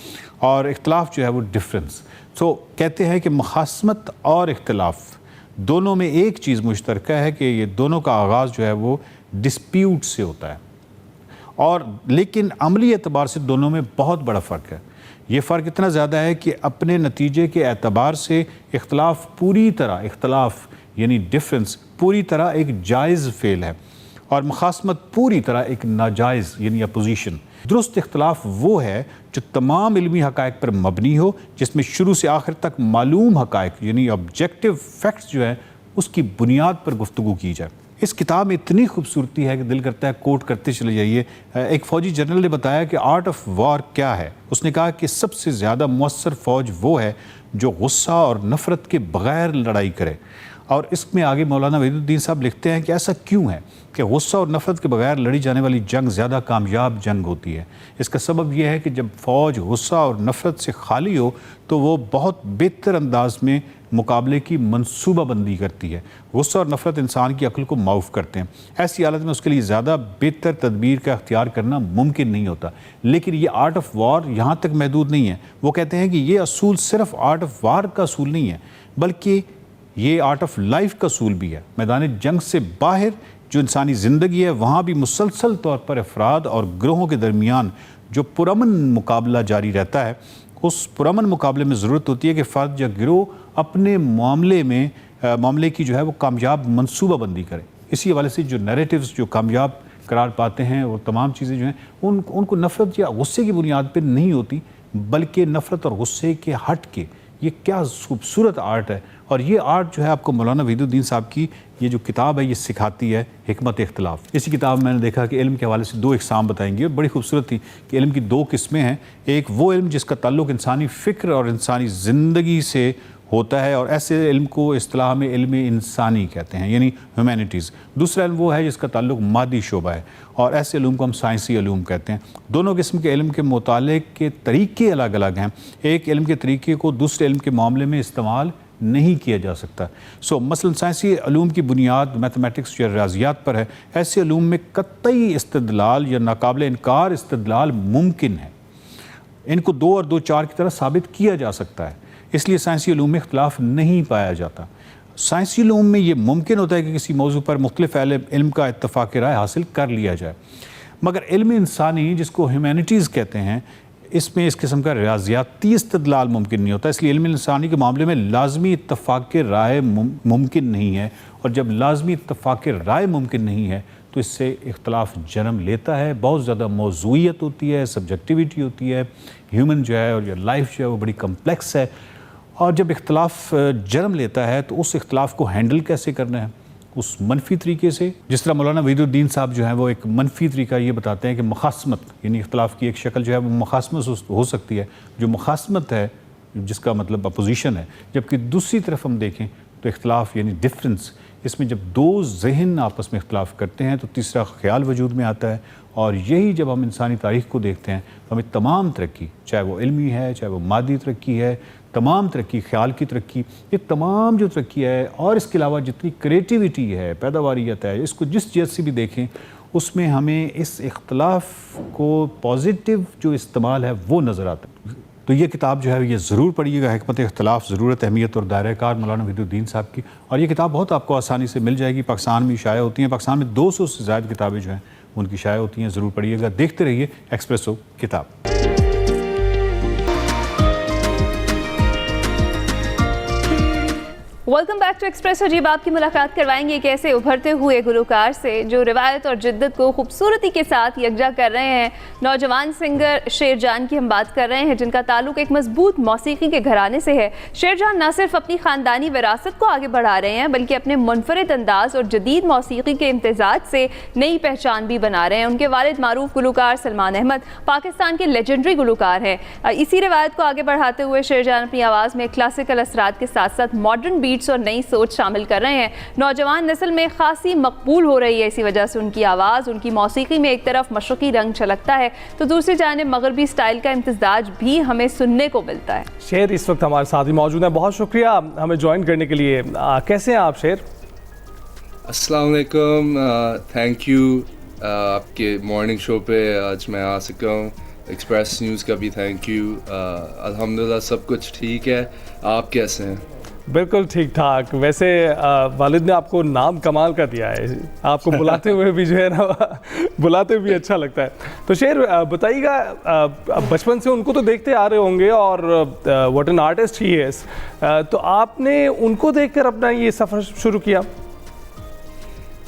Speaker 14: और इख्तिलाफ जो है वो डिफरेंस। तो कहते हैं कि मुखासमत और इख्तिलाफ दोनों में एक चीज़ मुश्तरका है कि ये दोनों का आगाज़ जो है वो डिस्प्यूट से होता है, और लेकिन अमली एतबार से दोनों में बहुत बड़ा फ़र्क है। ये फ़र्क इतना ज़्यादा है कि अपने नतीजे के एतबार से इख्तिलाफ यानी डिफरेंस पूरी तरह एक जायज़ फ़ेल है और मुखासमत पूरी तरह एक नाजायज़ यानी अपोजिशन। दुरुस्त इख्तिलाफ वो है जो तमाम इल्मी हक़ाइक़ पर मबनी हो, जिसमें शुरू से आखिर तक मालूम हक़ाइक़ यानी ऑब्जेक्टिव फैक्ट्स जो है उसकी बुनियाद पर गुफ्तगू की जाए। इस किताब में इतनी खूबसूरती है कि दिल करता है कोट करते चले जाइए। एक फ़ौजी जनरल ने बताया कि आर्ट ऑफ वॉर क्या है। उसने कहा कि सबसे ज़्यादा मुअस्सर फ़ौज वो है जो गुस्सा और नफ़रत के बग़ैर लड़ाई करे। और इसमें आगे मौलाना वहीदुद्दीन साहब लिखते हैं कि ऐसा क्यों है कि गुस्सा और नफ़रत के बगैर लड़ी जाने वाली जंग ज़्यादा कामयाब जंग होती है। इसका सबब यह है कि जब फ़ौज गुस्सा और नफ़रत से खाली हो तो वो बहुत बेहतर अंदाज में मुकाबले की मनसूबाबंदी करती है। गुस्सा और नफ़रत इंसान की अक्ल को माऊफ करते हैं। ऐसी हालत में उसके लिए ज़्यादा बेहतर तदबीर का अख्तियार करना मुमकिन नहीं होता। लेकिन ये आर्ट ऑफ वॉर यहाँ तक महदूद नहीं है। वो कहते हैं कि ये असूल सिर्फ आर्ट ऑफ वॉर का असूल नहीं है बल्कि ये आर्ट ऑफ लाइफ का असूल भी है। मैदान जंग से बाहर जो इंसानी ज़िंदगी है वहाँ भी मुसलसल तौर पर अफराद और ग्रोहों के दरमियान जो पुरअमन मुकाबला जारी रहता है, उस पुरअमन मुकाबले में ज़रूरत होती है कि फ़र्द या गिरोह अपने मामले की जो है वो कामयाब मनसूबाबंदी करे। इसी हवाले से जो नैरेटिव्स जो कामयाब करार पाते हैं वो तमाम चीज़ें जो हैं उनको नफ़रत या गुस्से की बुनियाद पर नहीं होती बल्कि नफ़रत और गुस्से के हट के ये क्या खूबसूरत आर्ट है और ये आर्ट जो है आपको मौलाना वहीदुद्दीन साहब की ये जो किताब है ये सिखाती है हिकमत इख्तिलाफ। इसी किताब में मैंने देखा कि इल्म के हवाले से 2 इक़साम बताएंगी और बड़ी खूबसूरत थी कि इल्म की 2 किस्में हैं। एक वो इल्म जिसका ताल्लुक़ इंसानी फ़िक्र और इंसानी ज़िंदगी से होता है और ऐसे इल्म को इस्तिलाह में इल्म इंसानी कहते हैं, यानी ह्यूमैनिटीज़। दूसरा इल्म वो है जिसका ताल्लुक़ मादी शोबा है और ऐसे इल्म को हम साइंसी इल्म कहते हैं। दोनों किस्म के इल्म के मुताले के तरीक़े अलग अलग हैं। एक इल्म के तरीक़े को दूसरे इल्म के मामले में इस्तेमाल नहीं किया जा सकता। मसलन साइंसी इल्म की बुनियाद मैथमेटिक्स या रियाज़ियात पर है। ऐसे इल्म में कतई इस्तदलाल या नाकाबिल इनकार इस्तदलाल मुमकिन है। इनको 2 और 2 4 की तरह साबित किया जा सकता है, इसलिए साइंसी इल्म में इख्तिलाफ नहीं पाया जाता। साइंसी इल्म में ये मुमकिन होता है कि किसी मौजू पर मुख्तलिफ इल्म का इत्तफ़ाक़ राय हासिल कर लिया जाए, मगर इल्म इंसानी जिसको ह्यूमैनिटीज़ कहते हैं इसमें इस किस्म का रियाज़ियाती इस्तदलाल मुमकिन नहीं होता। इसलिए इल्म इंसानी के मामले में लाजमी इत्तफ़ाक़ राय मुमकिन नहीं है, और जब लाजमी इत्तफ़ाक़ राय मुमकिन नहीं है तो इससे इख्तिलाफ जन्म लेता है। बहुत ज़्यादा मौज़ूइयत होती है, सब्जेक्टिविटी होती है। ह्यूमन जो है और ये लाइफ जो है वो बड़ी कम्प्लेक्स है, और जब इख्तिलाफ जन्म लेता है तो उस इख्तिलाफ को हैंडल कैसे करना है, उस मनफी तरीके से। जिस तरह मौलाना वहीदुद्दीन साहब जो है वो एक मनफी तरीका ये बताते हैं कि मुखासमत, यानी इख्तिलाफ की एक शक्ल जो है वो मुखासमत हो सकती है, जो मुखासमत है जिसका मतलब अपोजिशन है। जबकि दूसरी तरफ हम देखें तो इख्तिलाफ यानी डिफरेंस, इसमें जब 2 ज़हन आपस में इख्तिलाफ करते हैं तो तीसरा ख्याल वजूद में आता है। और यही जब हम इंसानी तारीख़ को देखते हैं तो हमें तमाम तरक्की, चाहे वो इल्मी है, चाहे वो मादी तरक्की है, तमाम तरक्की, ख्याल की तरक्की, ये तमाम जो तरक्की है और इसके अलावा जितनी क्रिएटिविटी है, पैदावारियत है, इसको जिस जैसे से भी देखें उसमें हमें इस इख्तिलाफ को पॉजिटिव जो इस्तेमाल है वो नज़र आता है। तो ये किताब जो है ये ज़रूर पढ़िएगा, हिकमत इख्तिलाफ, ज़रूरत, अहमियत और दायरा कार, मौलाना वहीदुद्दीन साहब की। और ये किताब बहुत आपको आसानी से मिल जाएगी, पाकिस्तान में शाया होती हैं। पाकिस्तान में 200 से ज़्यादा किताबें जो हैं उनकी शाया होती हैं। ज़रूर पढ़िएगा। देखते रहिए एक्सप्रेसो किताब।
Speaker 1: Welcome back to Express. अजीब आपकी मुलाकात करवाएंगे एक ऐसे उभरते हुए गुलकार से जो रिवायत और जिद्दत को खूबसूरती के साथ यकजा कर रहे हैं। नौजवान सिंगर शेरजान की हम बात कर रहे हैं, जिनका ताल्लुक एक मजबूत मौसीकी के घराने से है। शेरजान न सिर्फ अपनी ख़ानदानी विरासत को आगे बढ़ा रहे हैं बल्कि अपने मुनफरिद अंदाज और जदीद मौसीकी के इम्तजाज से नई पहचान भी बना रहे हैं। उनके वालिद मारूफ गुलकार सलमान अहमद पाकिस्तान के लेजेंडरी गुलकार हैं। इसी रिवायत को आगे बढ़ाते हुए शेरजान अपनी आवाज़ में क्लासिकल असरात के साथ साथ मॉडर्न बीट्स और नई सोच शामिल कर रहे हैं। नौजवान नस्ल में खासी मकबूल हो रही है। इसी वजह से उनकी आवाज़, उनकी मौसीकी में एक तरफ मशरक़ी रंग छलकता है तो दूसरी जानिब मगरबी स्टाइल का इम्तिजाज भी हमें सुनने को मिलता है।
Speaker 2: शेर इस वक्त हमारे साथ ही मौजूद हैं। बहुत शुक्रिया हमें ज्वाइन करने के लिए। कैसे हैं आप शेर?
Speaker 15: अस्सलाम वालेकुम, थैंक यू आपके मॉर्निंग शो पे आज मैं आ सका हूँ। एक्सप्रेस न्यूज़ का भी थैंक यू। अल्हम्दुलिल्लाह सब कुछ ठीक है। आप कैसे हैं?
Speaker 2: बिल्कुल ठीक ठाक। वैसे वालिद ने आपको नाम कमाल का दिया है, आपको बुलाते हुए भी जो है ना बुलाते भी अच्छा लगता है। तो शेर बताइएगा, बचपन से उनको तो देखते आ रहे होंगे और what an artist he is, तो आपने उनको देखकर अपना ये सफ़र शुरू किया?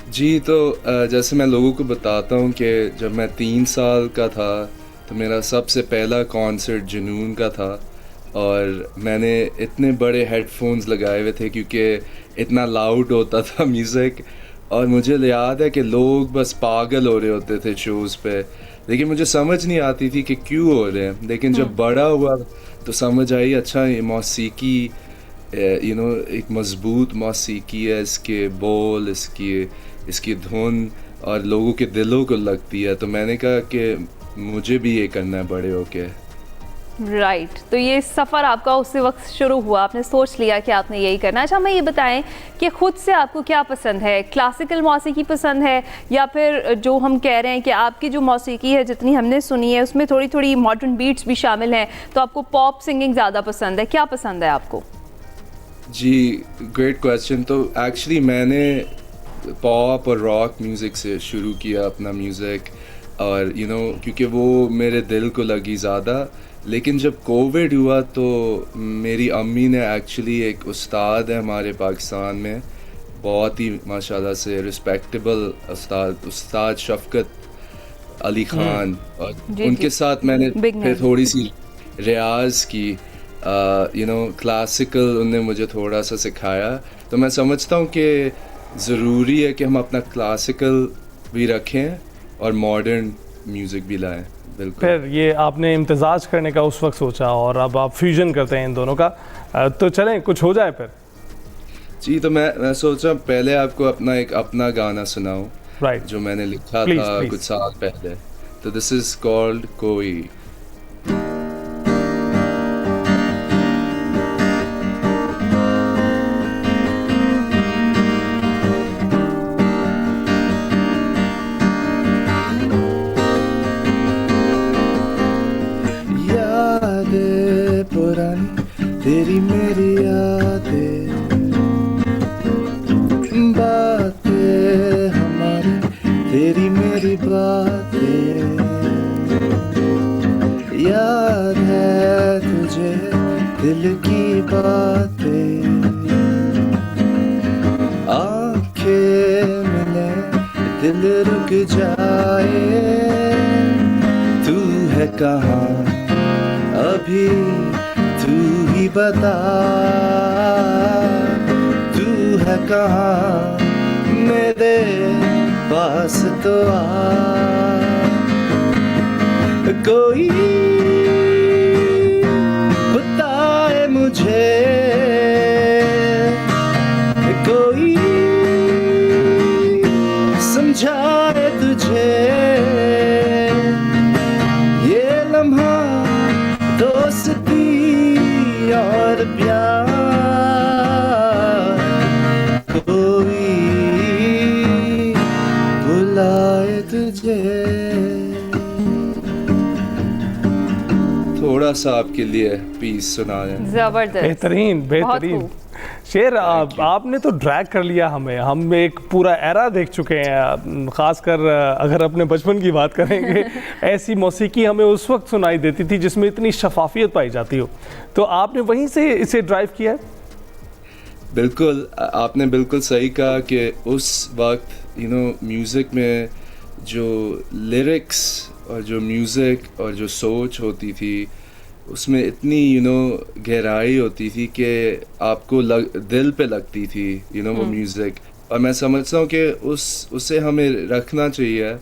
Speaker 15: जी, तो जैसे मैं लोगों को बताता हूँ कि जब मैं 3 साल का था तो मेरा सबसे पहला कॉन्सर्ट जुनून का था और मैंने इतने बड़े हेडफोन्स लगाए हुए थे क्योंकि इतना लाउड होता था म्यूज़िक, और मुझे याद है कि लोग बस पागल हो रहे होते थे शोज़ पे, लेकिन मुझे समझ नहीं आती थी कि क्यों हो रहे हैं। लेकिन जब बड़ा हुआ तो समझ आई, अच्छा ये मौसीकी एक मज़बूत मौसीकी है, इसके बोल, इसकी धुन और लोगों के दिलों को लगती है। तो मैंने कहा कि मुझे भी ये करना है बड़े होके।
Speaker 1: राइट, तो ये सफ़र आपका उसी वक्त शुरू हुआ, आपने सोच लिया कि आपने यही करना है। अच्छा, हमें ये बताएं कि ख़ुद से आपको क्या पसंद है? क्लासिकल मौसीकी पसंद है या फिर जो हम कह रहे हैं कि आपकी जो मौसीकी है जितनी हमने सुनी है उसमें थोड़ी थोड़ी मॉडर्न बीट्स भी शामिल हैं, तो आपको पॉप सिंगिंग ज़्यादा पसंद है? क्या पसंद है आपको?
Speaker 15: जी, ग्रेट क्वेश्चन। तो एक्चुअली मैंने पॉप और रॉक म्यूज़िक से शुरू किया अपना म्यूज़िक, और क्योंकि वो मेरे दिल को लगी ज़्यादा। लेकिन जब कोविड हुआ तो मेरी अम्मी ने एक्चुअली, एक उस्ताद है हमारे पाकिस्तान में, बहुत ही माशाल्लाह से रिस्पेक्टेबल उस्ताद शफकत अली खान, और उनके साथ मैंने फिर थोड़ी सी रियाज़ की क्लासिकल उनने मुझे थोड़ा सा सिखाया। तो मैं समझता हूँ कि ज़रूरी है कि हम अपना क्लासिकल भी रखें और मॉडर्न म्यूज़िक भी लाएं। बिल्कुल।
Speaker 2: फिर ये आपने इम्तिजाज करने का उस वक्त सोचा और अब आप फ्यूजन करते हैं इन दोनों का, तो चलें कुछ हो जाए फिर।
Speaker 15: जी, तो मैं सोचा पहले आपको अपना गाना सुनाऊं,
Speaker 2: राइट,
Speaker 15: जो मैंने लिखा
Speaker 2: Please,
Speaker 15: था
Speaker 2: please.
Speaker 15: कुछ साल पहले। तो दिस इज कॉल्ड कोई। यादें पुरानी तेरी मेरी यादें, बातें हमारी तेरी मेरी बातें, याद है तुझे दिल की बातें, आंखें मिले दिल रुक जाए, तू है कहाँ अभी तू ही बता, तू है कहाँ मेरे पास तो आ, कोई बताए मुझे, कोई समझाए तुझे, ये लम्हा दोस्ती और प्यार, कोई बुलाए तुझे। थोड़ा सा आपके लिए पीस सुनाया।
Speaker 1: जबरदस्त,
Speaker 2: बेहतरीन बेहतरीन शेर। आपने तो ड्रैग कर लिया हमें, हम एक पूरा एरा देख चुके हैं। ख़ासकर अगर अपने बचपन की बात करेंगे ऐसी मौसीकी हमें उस वक्त सुनाई देती थी जिसमें इतनी शफाफियत पाई जाती हो, तो आपने वहीं से इसे ड्राइव किया है?
Speaker 15: बिल्कुल, आपने बिल्कुल सही कहा कि उस वक्त म्यूज़िक में जो लिरिक्स और जो म्यूज़िक और जो सोच होती थी उसमें इतनी गहराई होती थी कि आपको दिल पे लगती थी वो म्यूज़िक। और मैं समझता हूँ कि उसे हमें रखना चाहिए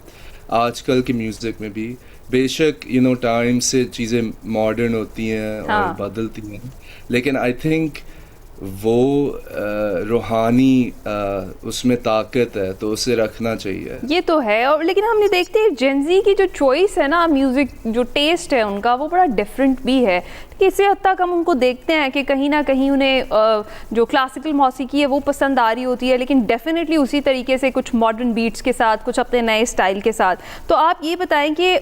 Speaker 15: आजकल के म्यूज़िक में भी। बेशक टाइम से चीज़ें मॉडर्न होती हैं और बदलती हैं, लेकिन आई थिंक वो रूहानी उसमें ताकत है, तो उसे रखना चाहिए।
Speaker 1: ये तो है। और लेकिन हमने देखते हैं जेनजी की जो चॉइस है ना, म्यूज़िक जो टेस्ट है उनका, वो बड़ा डिफरेंट भी है। इसी हद तक हम उनको देखते हैं कि कहीं ना कहीं उन्हें जो क्लासिकल मौसीकी है वो पसंद आ रही होती है, लेकिन डेफिनेटली उसी तरीके से कुछ मॉडर्न बीट्स के साथ, कुछ अपने नए स्टाइल के साथ। तो आप ये बताएं कि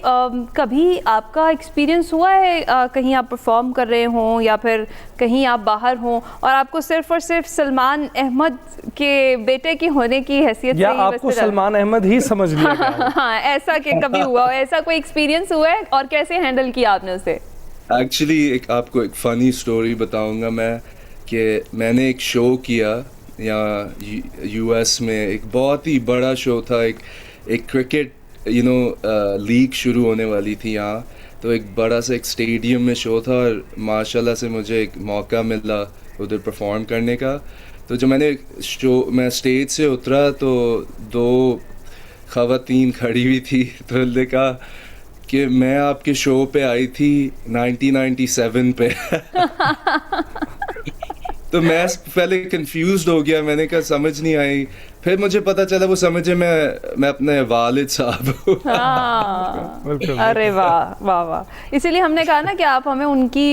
Speaker 1: कभी आपका एक्सपीरियंस हुआ है कहीं आप परफॉर्म कर रहे हों या फिर कहीं आप बाहर हों और आपको सिर्फ और सिर्फ सलमान अहमद के बेटे की होने की हैसियत से
Speaker 2: आपको सलमान अहमद ही समझ लिया गया?
Speaker 1: हाँ, ऐसा कि कभी हुआ, ऐसा कोई एक्सपीरियंस हुआ है और कैसे हैंडल किया आपने उसे?
Speaker 15: एक्चुअली आपको एक फ़नी स्टोरी बताऊंगा मैं, कि मैंने एक शो किया यहाँ यूएस में। एक बहुत ही बड़ा शो था, एक क्रिकेट लीग शुरू होने वाली थी यहाँ। तो एक बड़ा सा एक स्टेडियम में शो था और माशाल्लाह से मुझे एक मौका मिला उधर परफॉर्म करने का। तो जब मैं स्टेज से उतरा तो 2 ख़वातीन खड़ी हुई थी, तो उन्होंने कहा कि मैं आपके शो पे आई थी 1997 पे। तो मैं पहले कंफ्यूज्ड हो गया, मैंने कहा समझ नहीं आई। फिर मुझे पता चला वो समझे मैं अपने वालिद साहब हूँ।
Speaker 1: अरे वाह वाह वाह, इसीलिए हमने कहा ना कि आप हमें उनकी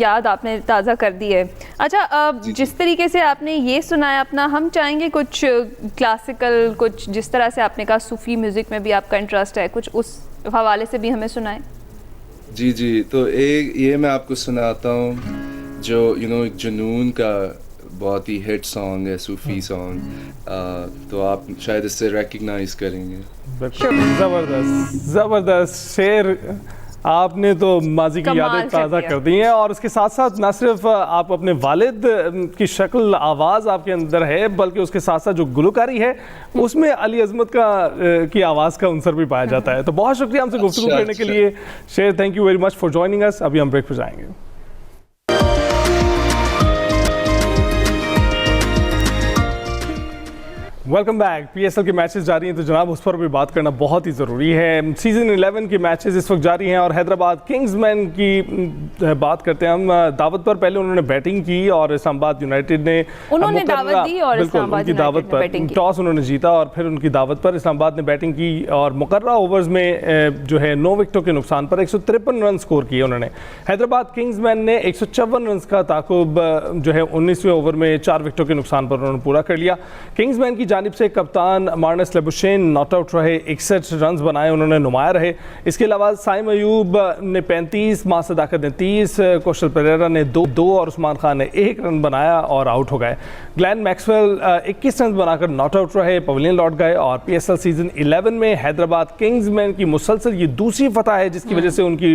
Speaker 1: याद आपने ताज़ा कर दी है। अच्छा, जिस तरीके से आपने ये सुनाया अपना, हम चाहेंगे कुछ क्लासिकल, कुछ जिस तरह से आपने कहा सूफी म्यूज़िक में भी आपका इंटरेस्ट है, कुछ उस हवाले से भी हमें सुनाएं।
Speaker 15: जी जी, तो ये मैं आपको सुनाता हूँ जो एक जुनून का बहुत ही हिट सॉन्ग है, सूफी सॉन्ग। तो आप शायद इससे रिकग्नाइज करेंगे।
Speaker 2: ज़बरदस्त ज़बरदस्त शेर, आपने तो माजी की यादें ताज़ा कर दी हैं और उसके साथ साथ ना सिर्फ आप अपने वालिद की शक्ल, आवाज़ आपके अंदर है, बल्कि उसके साथ साथ जो गुलकारी है उसमें अली अज़मत की आवाज़ का अंसर भी पाया जाता है। तो बहुत शुक्रिया हमसे गुफ्तगू करने के लिए शेर, thank you very much for joining अस। अभी हम ब्रेक पर जाएंगे। Welcome back. पीएसएल के मैचेस जारी हैं तो जनाब उस पर भी बात करना बहुत ही ज़रूरी है। सीज़न 11 के मैचेस इस वक्त जारी हैं और हैदराबाद किंग्समैन की बात करते हैं हम। दावत पर पहले उन्होंने बैटिंग की और इस्लामाबाद यूनाइटेड ने
Speaker 1: दावत दी और इस्लामाबाद
Speaker 2: उनकी दावत पर टॉस उन्होंने जीता और फिर उनकी दावत पर इस्लामाबाद ने बैटिंग की और मुकर्ररा ओवर्स में जो है 9 विकेटों के नुकसान पर 153 रन स्कोर किए उन्होंने। हैदराबाद किंग्समैन ने 154 रन का ताकुब जो है 19वें ओवर में 4 विकेटों के नुकसान पर उन्होंने पूरा कर लिया। किंग्समैन की जानिब से कप्तान मार्नस लेबुशेन नॉट आउट रहे, 61 रन बनाए, उन्होंने नुमाया रहे। इसके अलावा साइम अयूब ने 35, मां सदाकत ने 30, कौशल परेरा ने 2 और उस्मान खान ने 1 रन बनाया और आउट हो गए। ग्लेन मैक्सवेल 21 रन बनाकर नॉट आउट रहे, पवेलियन लौट गए और पीएसएल सीजन 11 में हैदराबाद किंग्समैन की मुसलसल ये दूसरी फतह है जिसकी वजह से उनकी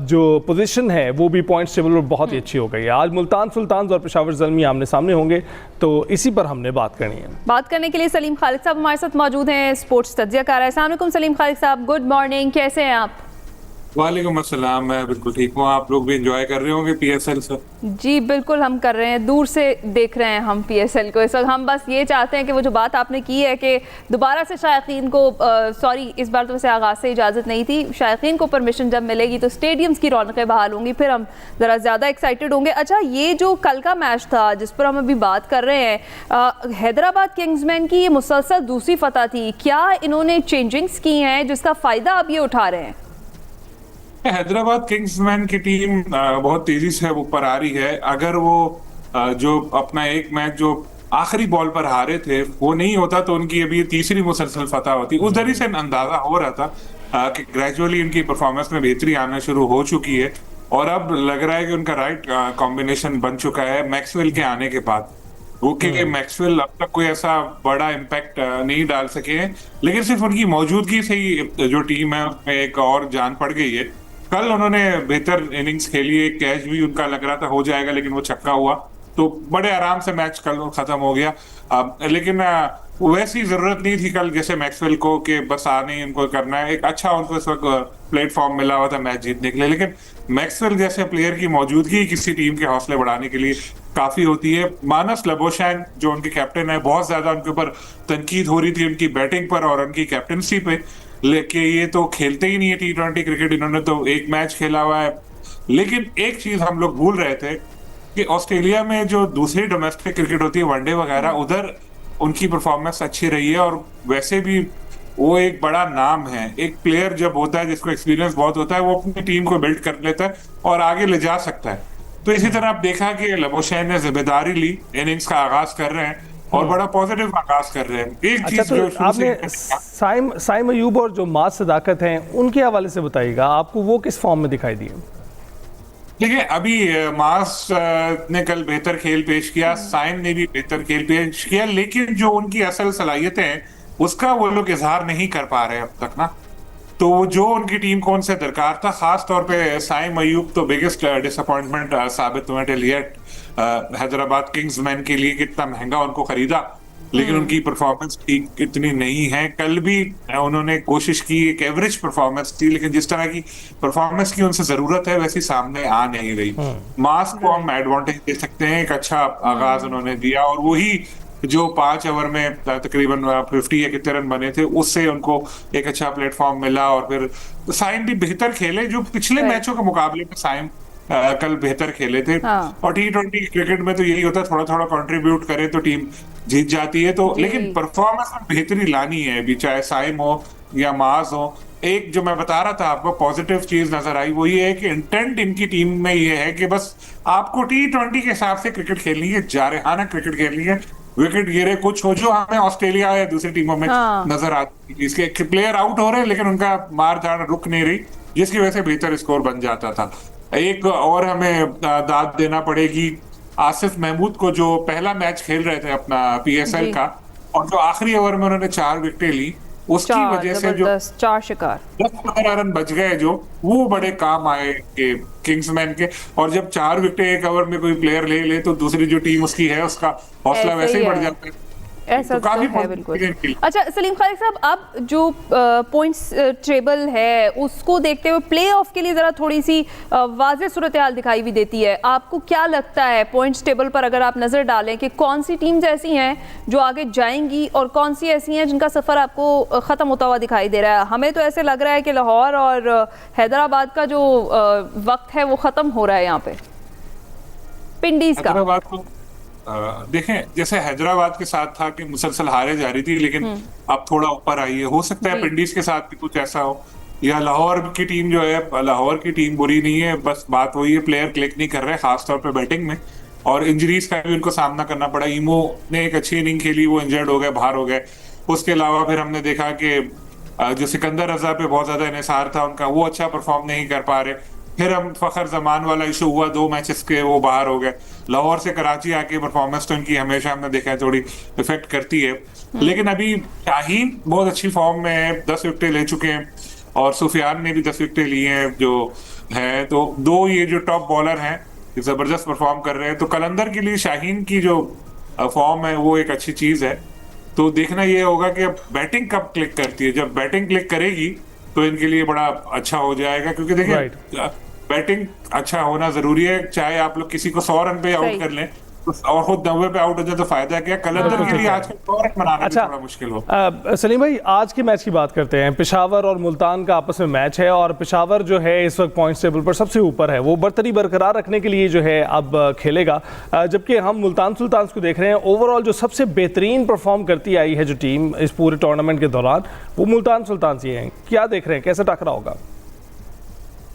Speaker 2: जो पोजीशन है वो भी पॉइंट्स टेबल पर बहुत ही अच्छी हो गई है। आज मुल्तान सुल्तान्स और पेशावर ज़ल्मी आमने सामने होंगे तो इसी पर हमने बात करनी है।
Speaker 1: बात करने के लिए सलीम खालिद साहब हमारे साथ मौजूद हैं, स्पोर्ट्स तज्ज़ियाकार। अस्सलाम वालेकुम सलीम खालिद साहब, गुड मॉर्निंग, कैसे हैं आप?
Speaker 16: वालेकुम अस्सलाम, मैं बिल्कुल ठीक हूँ। आप लोग भी एंजॉय कर रहे होंगे पीएसएल से?
Speaker 1: जी बिल्कुल हम कर रहे हैं, दूर से देख रहे हैं हम पीएसएल को इस वक्त। हम बस ये चाहते हैं कि वो जो बात आपने की है कि दोबारा से शायकीन को सॉरी इस बार तो वैसे आगाज़ से इजाज़त नहीं थी, शायकीन को परमिशन जब मिलेगी तो स्टेडियम्स की रौनकें बहाल होंगी, फिर हम ज़रा ज़्यादा एक्साइटेड होंगे। अच्छा, ये जो कल का मैच था जिस पर हम अभी बात कर रहे हैं, हैदराबाद किंग्समैन की ये मुसलसल दूसरी फतह थी, क्या इन्होंने चेंजिंग्स की हैं जिसका फ़ायदा आप ये उठा रहे हैं?
Speaker 16: हैदराबाद किंग्समैन की टीम बहुत तेजी से ऊपर आ रही है। अगर वो जो अपना एक मैच जो आखिरी बॉल पर हारे थे वो नहीं होता तो उनकी अभी तीसरी मुसलसल फतह होती। उस दरी से अंदाजा हो रहा था कि ग्रेजुअली इनकी परफॉर्मेंस में बेहतरी आना शुरू हो चुकी है और अब लग रहा है कि उनका राइट कॉम्बिनेशन बन चुका है मैक्सवेल के आने के बाद। वो कि मैक्सवेल अब तक कोई ऐसा बड़ा इम्पैक्ट नहीं डाल सके हैं, लेकिन सिर्फ उनकी मौजूदगी से ही जो टीम है उसमें एक और जान पड़ गई है। कल उन्होंने बेहतर इनिंग्स खेली, एक कैच भी उनका लग रहा था हो जाएगा लेकिन वो छक्का हुआ तो बड़े आराम से मैच कल खत्म हो गया। लेकिन वैसी जरूरत नहीं थी कल जैसे मैक्सवेल को कि बस आने इनको करना है। एक अच्छा उनको इस वक्त प्लेटफॉर्म मिला हुआ था मैच जीतने के लिए, लेकिन मैक्सवेल जैसे प्लेयर की मौजूदगी किसी टीम के हौसले बढ़ाने के लिए काफी होती है। मानस लेबुशेन जो उनके कैप्टन है, बहुत ज्यादा उनके ऊपर तनकीद हो रही थी उनकी बैटिंग पर और उनकी कैप्टनसी पे, लेकिन ये तो खेलते ही नहीं है T20 क्रिकेट, इन्होंने तो एक मैच खेला हुआ है। लेकिन एक चीज हम लोग भूल रहे थे कि ऑस्ट्रेलिया में जो दूसरी डोमेस्टिक क्रिकेट होती है वनडे वगैरह, उधर उनकी परफॉर्मेंस अच्छी रही है और वैसे भी वो एक बड़ा नाम है। एक प्लेयर जब होता है जिसको एक्सपीरियंस बहुत होता है वो अपनी टीम को बिल्ड कर लेता है और आगे ले जा सकता है। तो इसी तरह आप देखा कि लेबुशेन ने जिम्मेदारी ली, इनिंग्स का आगाज कर रहे हैं और बड़ा पॉजिटिव आगाज कर रहे हैं। एक चीज जो
Speaker 2: आपने साइम अयूब और जो मां सदाकत हैं उनके हवाले से बताइएगा, आपको वो किस फॉर्म में दिखाई दिए?
Speaker 16: देखिए, अभी मास ने कल बेहतर खेल पेश किया, साइम ने भी बेहतर खेल पेश किया, लेकिन जो उनकी असल सलाहियतें हैं उसका वो लोग इजहार नहीं कर पा रहे अब तक ना। तो जो उनकी टीम को उनसे दरकार था, खास तौर पे साइम अयूब तो बिगेस्ट डिसअपॉइंटमेंट साबित हुए टिल येट हैदराबाद किंग्समैन के लिए। कितना महंगा उनको खरीदा लेकिन उनकी परफॉर्मेंस ठीक इतनी नहीं है। कल भी उन्होंने कोशिश की, एक एवरेज परफॉर्मेंस थी, लेकिन जिस तरह की परफॉर्मेंस की उनसे जरूरत है वैसी सामने आ नहीं रही। मास को हम एडवांटेज दे सकते हैं, एक अच्छा आगाज उन्होंने दिया और वही जो 5 ओवर में तकरीबन 50 या कितने रन बने थे उससे उनको एक अच्छा प्लेटफॉर्म मिला। और फिर साइम भी बेहतर खेले, जो पिछले मैचों के मुकाबले में साइम कल बेहतर खेले थे। और T20 क्रिकेट में तो यही होता है, थोड़ा थोड़ा कंट्रीब्यूट करे तो टीम जीत जाती है। तो लेकिन परफॉर्मेंस में बेहतरी लानी है अभी, चाहे साइम हो या माज हो। एक जो मैं बता रहा था आपको पॉजिटिव चीज नजर आई वो ये है कि इंटेंट इनकी टीम में ये है कि बस आपको T20 के हिसाब से क्रिकेट खेलनी है, जारहाना क्रिकेट खेलनी है। विकेट गिरे कुछ हो जो हमें ऑस्ट्रेलिया या दूसरी टीमों में नजर आती है, इसके प्लेयर आउट हो रहे हैं लेकिन उनका मार धाड़ रुक नहीं रही, जिसकी वजह से बेहतर स्कोर बन जाता था। एक और हमें दाद देना पड़ेगी आसिफ महमूद को, जो पहला मैच खेल रहे थे अपना पीएसएल का और जो आखिरी ओवर में उन्होंने 4 विकेटें ली, उसकी वजह से जो
Speaker 1: 4 शिकार
Speaker 16: 10-15 रन बच गए जो वो बड़े काम आए के किंग्समैन के। और जब 4 विकेटें एक ओवर में कोई प्लेयर ले ले तो दूसरी जो टीम उसकी है उसका हौसला वैसे ही बढ़ जाता है।
Speaker 1: ऐसा
Speaker 16: तो काफी
Speaker 1: है बिल्कुल। अच्छा सलीम खालिक साहब, अब जो पॉइंट्स टेबल है उसको देखते हुए प्ले ऑफ के लिए ज़रा थोड़ी सी वाज़ेह सूरत हाल दिखाई भी देती है। आपको क्या लगता है पॉइंट्स टेबल पर अगर आप नज़र डालें कि कौन सी टीम्स ऐसी हैं जो आगे जाएंगी और कौन सी ऐसी हैं जिनका सफ़र आपको ख़त्म होता हुआ दिखाई दे रहा है? हमें तो ऐसे लग रहा है कि लाहौर और हैदराबाद का जो वक्त है वो ख़त्म हो रहा है यहाँ पे, पिंडीज का।
Speaker 16: हैदराबाद को देखें, जैसे हैदराबाद के साथ था कि मुसलसल हारे जा रही थी लेकिन अब थोड़ा ऊपर आई है। हो सकता है पिंडीज के साथ भी कुछ ऐसा हो, या लाहौर की टीम जो है, लाहौर की टीम बुरी नहीं है, बस बात वही है प्लेयर क्लिक नहीं कर रहे, खासतौर पे बैटिंग में, और इंजरीज का भी उनको सामना करना पड़ा। ईमो ने एक अच्छी इनिंग खेली, वो इंजर्ड हो गए, बाहर हो गए। उसके अलावा फिर हमने देखा कि जो सिकंदर रजा पे बहुत ज्यादा इन्हिसार था उनका, वो अच्छा परफॉर्म नहीं कर पा रहे। फिर हम फखर जमान वाला इशू हुआ, 2 मैचेस के वो बाहर हो गए। लाहौर से कराची आके परफॉर्मेंस तो इनकी हमेशा हमने देखा है थोड़ी इफेक्ट करती है, लेकिन अभी शाहीन बहुत अच्छी फॉर्म में है, 10 विकेटें ले चुके हैं, और सुफियान ने भी 10 विकेटें ली हैं जो है। तो 2 ये जो टॉप बॉलर हैं जबरदस्त परफॉर्म कर रहे हैं। तो कलंदर के लिए शाहीन की जो फॉर्म है वो एक अच्छी चीज है। तो देखना ये होगा कि अब बैटिंग कब क्लिक करती है। जब बैटिंग क्लिक करेगी तो इनके लिए बड़ा अच्छा हो जाएगा, क्योंकि देखिए बैटिंग अच्छा होना जरूरी है। चाहे आप लोग किसी को 100 रन पे आउट कर लें और खुद 90 पे आउट हो जाए तो फायदा क्या। कलंदर के लिए आज का 100 रन बनाना भी थोड़ा मुश्किल हो।
Speaker 2: सलीम भाई, आज के मैच की बात करते हैं। पेशावर और मुल्तान का आपस में मैच है और पेशावर जो है इस वक्त पॉइंट्स टेबल पर सबसे ऊपर है, वो बरतरी बरकरार रखने के लिए जो है अब खेलेगा, जबकि हम मुल्तान सुल्तान्स को देख रहे हैं। ओवरऑल जो सबसे बेहतरीन परफॉर्म करती आई है जो टीम इस पूरे टूर्नामेंट के दौरान, वो मुल्तान सुल्तान्स ही हैं। क्या देख रहे हैं, कैसा टकरा होगा?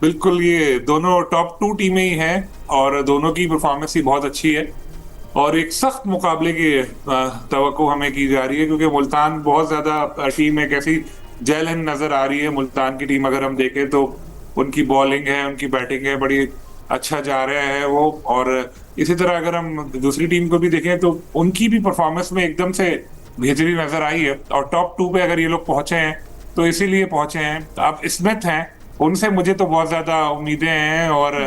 Speaker 16: बिल्कुल, ये दोनों टॉप 2 टीमें ही हैं और दोनों की परफॉर्मेंस ही बहुत अच्छी है और एक सख्त मुकाबले की तवक्को हमें की जा रही है, क्योंकि मुल्तान बहुत ज्यादा टीम एक ऐसी जैलहन नजर आ रही है। मुल्तान की टीम अगर हम देखें तो उनकी बॉलिंग है, उनकी बैटिंग है, बड़ी अच्छा जा रहा है वो। और इसी तरह अगर हम दूसरी टीम को भी देखें तो उनकी भी परफॉर्मेंस में एकदम से बेहतरी नजर आई है और टॉप 2 पे अगर ये लोग पहुंचे हैं तो इसीलिए पहुंचे हैं। अब स्मिथ हैं, उनसे मुझे तो बहुत ज्यादा उम्मीदें हैं और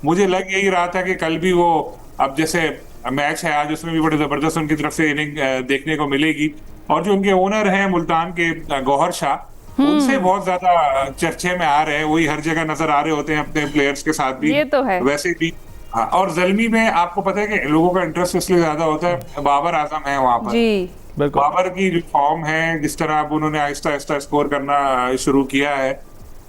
Speaker 16: मुझे लग यही रहा था कि कल भी वो, अब जैसे मैच है आज, उसमें भी बड़ी जबरदस्त उनकी तरफ से इनिंग देखने को मिलेगी। और जो उनके ओनर हैं मुल्तान के गौहर शाह, उनसे बहुत ज्यादा चर्चे में आ रहे हैं, वही हर जगह नजर आ रहे होते हैं अपने प्लेयर्स के साथ भी,
Speaker 1: ये तो है।
Speaker 16: वैसे भी। हाँ, और जल्मी में आपको पता है कि लोगों का इंटरेस्ट इसलिए ज्यादा होता है, बाबर आजम है वहां पर। बाबर की जो फॉर्म है, जिस तरह अब उन्होंने आहिस्ता आहिस्ता स्कोर करना शुरू किया है,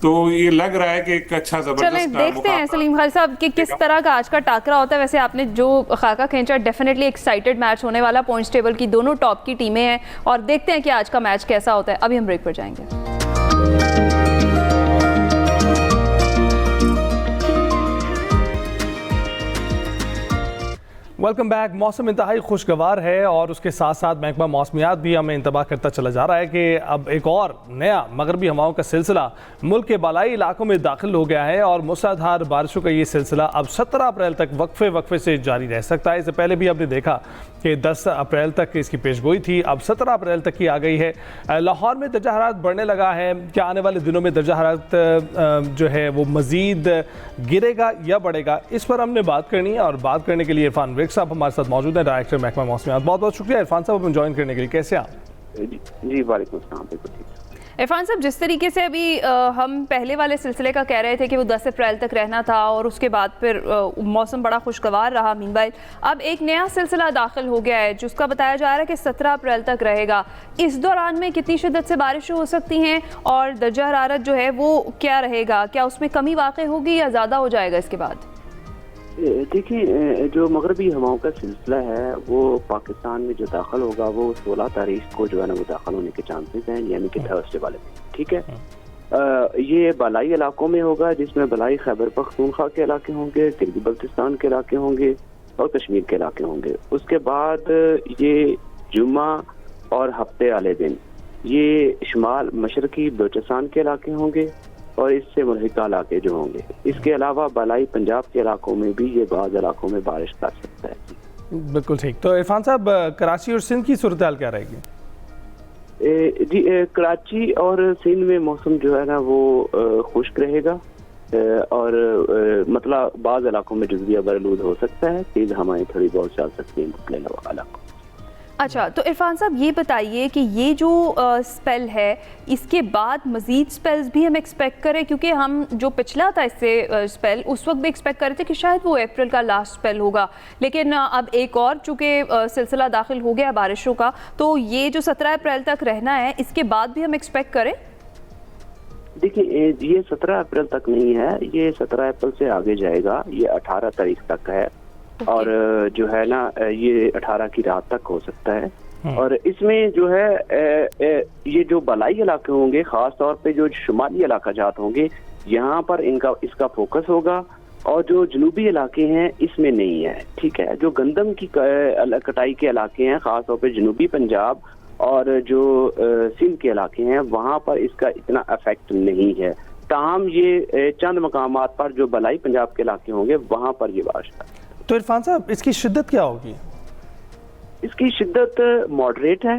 Speaker 16: तो ये लग रहा है कि एक अच्छा जबरदस्त।
Speaker 1: चलें देखते हैं सलीम खालिक साहब कि किस तरह का आज का टाकरा होता है। वैसे आपने जो खाका खींचा, डेफिनेटली एक्साइटेड मैच होने वाला, पॉइंट्स टेबल की दोनों टॉप की टीमें हैं और देखते हैं कि आज का मैच कैसा होता है। अभी हम ब्रेक पर जाएंगे।
Speaker 2: Welcome back. मौसम इंतहाई खुशगवार है और उसके साथ साथ महकमा मौसमियात भी हमें इंतबाह करता चला जा रहा है कि अब एक और नया मगरबी हवाओं का सिलसिला मुल्क के बालाई इलाकों में दाखिल हो गया है और मूसलाधार बारिशों का ये सिलसिला अब 17 अप्रैल तक वक्फे से जारी रह सकता है। इससे पहले भी आपने देखा कि 10 अप्रैल तक इसकी पेशगोई थी, अब 17 अप्रैल तक की आ गई है। लाहौर में दर्जा हरारत बढ़ने लगा है। क्या आने वाले दिनों में दर्जा हरारत जो है वो मज़ीद गिरेगा या बढ़ेगा, इस पर हमने बात करनी है और बात करने के लिए इरफान विर्क साहब हमारे साथ मौजूद हैं, डायरेक्टर महकमा मौसमियात। बहुत बहुत शुक्रिया इरफान साहब हमें ज्वाइन करने के लिए। कैसे आप?
Speaker 17: जी वालेकुम अस्सलाम।
Speaker 1: इरफान साहब, जिस तरीके से अभी हम पहले वाले सिलसिले का कह रहे थे कि वो 10 अप्रैल तक रहना था और उसके बाद फिर मौसम बड़ा खुशगवार रहा, मीनवाइल अब एक नया सिलसिला दाखिल हो गया है जिसका बताया जा रहा है कि 17 अप्रैल तक रहेगा। इस दौरान में कितनी शिद्दत से बारिश हो सकती हैं और दर्जा हरारत जो है वो क्या रहेगा? क्या उसमें कमी वाक़ई होगी या ज़्यादा हो जाएगा इसके बाद?
Speaker 17: देखिए, जो मगरबी हवाओं का सिलसिला है वो पाकिस्तान में जो दाखिल होगा वो 16 तारीख को जो है ना वो दाखिल होने के चांसेस हैं, यानी कि थर्सडे वाले दिन। ठीक है, ये बालाई इलाकों में होगा जिसमें बालाई खैबर पख्तूनख्वा के इलाके होंगे, गिलगित बल्तिस्तान के इलाके होंगे और कश्मीर के इलाके होंगे। उसके बाद ये जुम्मा और हफ्ते वाले दिन ये शुमाल मशरकी बलूचिस्तान के इलाके होंगे और इससे मुल्हिका इलाके जो होंगे। इसके अलावा बालाई पंजाब के इलाकों में भी ये बाज़ इलाकों में बारिश कर सकता है।
Speaker 2: बिल्कुल ठीक। तो इरफान साहब, कराची और सिंध की सूरत हाल क्या रहेगी?
Speaker 17: जी, कराची और सिंध में मौसम जो है ना वो खुश्क रहेगा और मतलब बाज़ इलाकों में जुज़विया बरलूद हो सकता है, तेज़ हवाएं थोड़ी बहुत चल सकती हैं मुख्तलिफ इलाकों।
Speaker 1: अच्छा, तो इरफान साहब ये बताइए कि ये जो स्पेल है इसके बाद मज़ीद स्पेल्स भी हम एक्सपेक्ट करें, क्योंकि हम जो पिछला था इससे स्पेल उस वक्त भी एक्सपेक्ट कर रहे थे कि शायद वो अप्रैल का लास्ट स्पेल होगा, लेकिन अब एक और चूँकि सिलसिला दाखिल हो गया बारिशों का, तो ये जो 17 अप्रैल तक रहना है इसके बाद भी हम एक्सपेक्ट करें?
Speaker 17: देखिए, ये 17 अप्रैल तक नहीं है, ये 17 अप्रैल से आगे जाएगा, ये 18 तारीख तक है। और जो है ना, ये 18 की रात तक हो सकता है। और इसमें जो है ये जो बलाई इलाके होंगे, खास तौर पे जो शुमाली इलाका जात होंगे, यहाँ पर इसका फोकस होगा, और जो जनूबी इलाके हैं इसमें नहीं है। ठीक है, जो गंदम की कटाई के इलाके हैं, खास तौर पे जनूबी पंजाब और जो सिंध के इलाके हैं, वहाँ पर इसका इतना इफेक्ट नहीं है। ताहम ये चंद मकामात पर जो बलाई पंजाब के इलाके होंगे वहाँ पर ये बारिश है।
Speaker 2: तो इरफान साहब, इसकी शिद्दत क्या होगी?
Speaker 17: इसकी शिद्दत मॉडरेट है,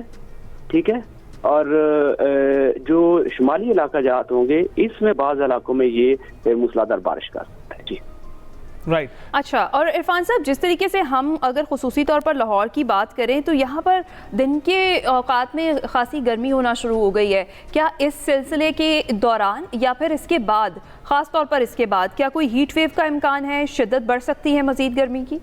Speaker 17: ठीक है, और जो शुमाली इलाका जात होंगे इसमें बाज़ इलाकों में ये मूसलाधार बारिश कर सकता है। जी
Speaker 2: राइट।
Speaker 1: अच्छा, और इरफान साहब, जिस तरीके से हम अगर खुसूसी तौर पर लाहौर की बात करें तो यहाँ पर दिन के औकात में खासी गर्मी होना शुरू हो गई है, क्या इस सिलसिले के दौरान या फिर इसके बाद, ख़ास तौर पर इसके बाद, क्या कोई हीट वेव का इम्कान है, शिद्दत बढ़ सकती है मज़ीद गर्मी की?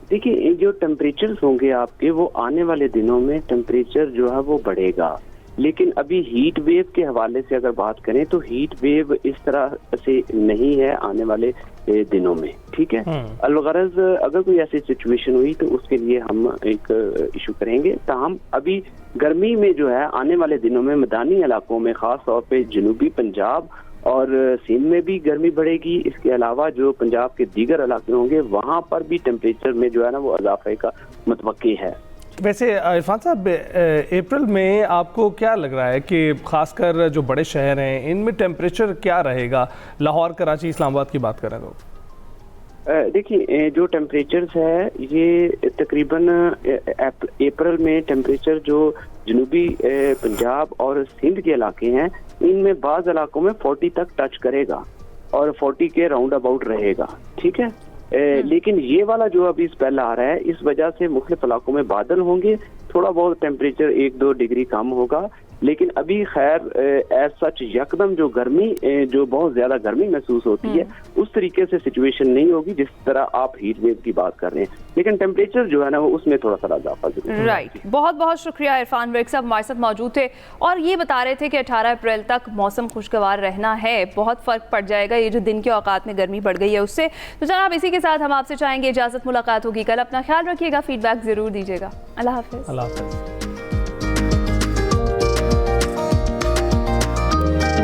Speaker 17: देखिए, जो टेम्परेचर्स होंगे आपके, वो आने वाले दिनों में टेम्परेचर जो है वो बढ़ेगा, लेकिन अभी हीट वेव के हवाले से अगर बात करें तो हीट वेव इस तरह से नहीं है आने वाले दिनों में। ठीक है, अलगरज अगर कोई ऐसी सिचुएशन हुई तो उसके लिए हम एक इशू करेंगे। ताहम अभी गर्मी में जो है आने वाले दिनों में मैदानी इलाकों में, खास तौर पे जनूबी पंजाब और सिंध में भी गर्मी बढ़ेगी। इसके अलावा जो पंजाब के दीगर इलाके होंगे वहाँ पर भी टेम्परेचर में जो है ना वो इजाफे का मुतवक्की है।
Speaker 2: वैसे इरफान साहब, अप्रैल में आपको क्या लग रहा है कि खासकर जो बड़े शहर हैं इनमें टेम्परेचर क्या रहेगा? लाहौर, कराची, इस्लामाबाद की बात करें तो
Speaker 17: देखिए, जो टेम्परेचर्स है ये तकरीबन अप्रैल में टेम्परेचर जो जनूबी पंजाब और सिंध के इलाके हैं इनमें बाज़ इलाकों में 40 तक टच करेगा और 40 के राउंड अबाउट रहेगा। ठीक है, लेकिन ये वाला जो अभी स्पेल आ रहा है इस वजह से मुख्तलिफ इलाकों में बादल होंगे, थोड़ा बहुत टेम्परेचर 1-2 डिग्री कम होगा, लेकिन अभी खैर एज सच यकदम जो गर्मी, जो बहुत ज्यादा गर्मी महसूस होती है उस तरीके से सिचुएशन नहीं होगी जिस तरह आप हीट वेव की बात कर रहे हैं, लेकिन टेम्परेचर जो है ना वो उसमें थोड़ा सा इजाफा जरूर है।
Speaker 1: राइट, बहुत बहुत शुक्रिया इरफान वर्क साहब हमारे साथ मौजूद थे और ये बता रहे थे कि 18 अप्रैल तक मौसम खुशगवार रहना है, बहुत फ़र्क पड़ जाएगा ये जो दिन के औकात में गर्मी बढ़ गई है उससे। तो जनाब, इसी के साथ हम आपसे चाहेंगे इजाज़त, मुलाकात होगी कल। अपना ख्याल रखिएगा, फीडबैक ज़रूर दीजिएगा। अल्लाह हाफ़िज़।
Speaker 2: अल्लाह हाफ़िज़।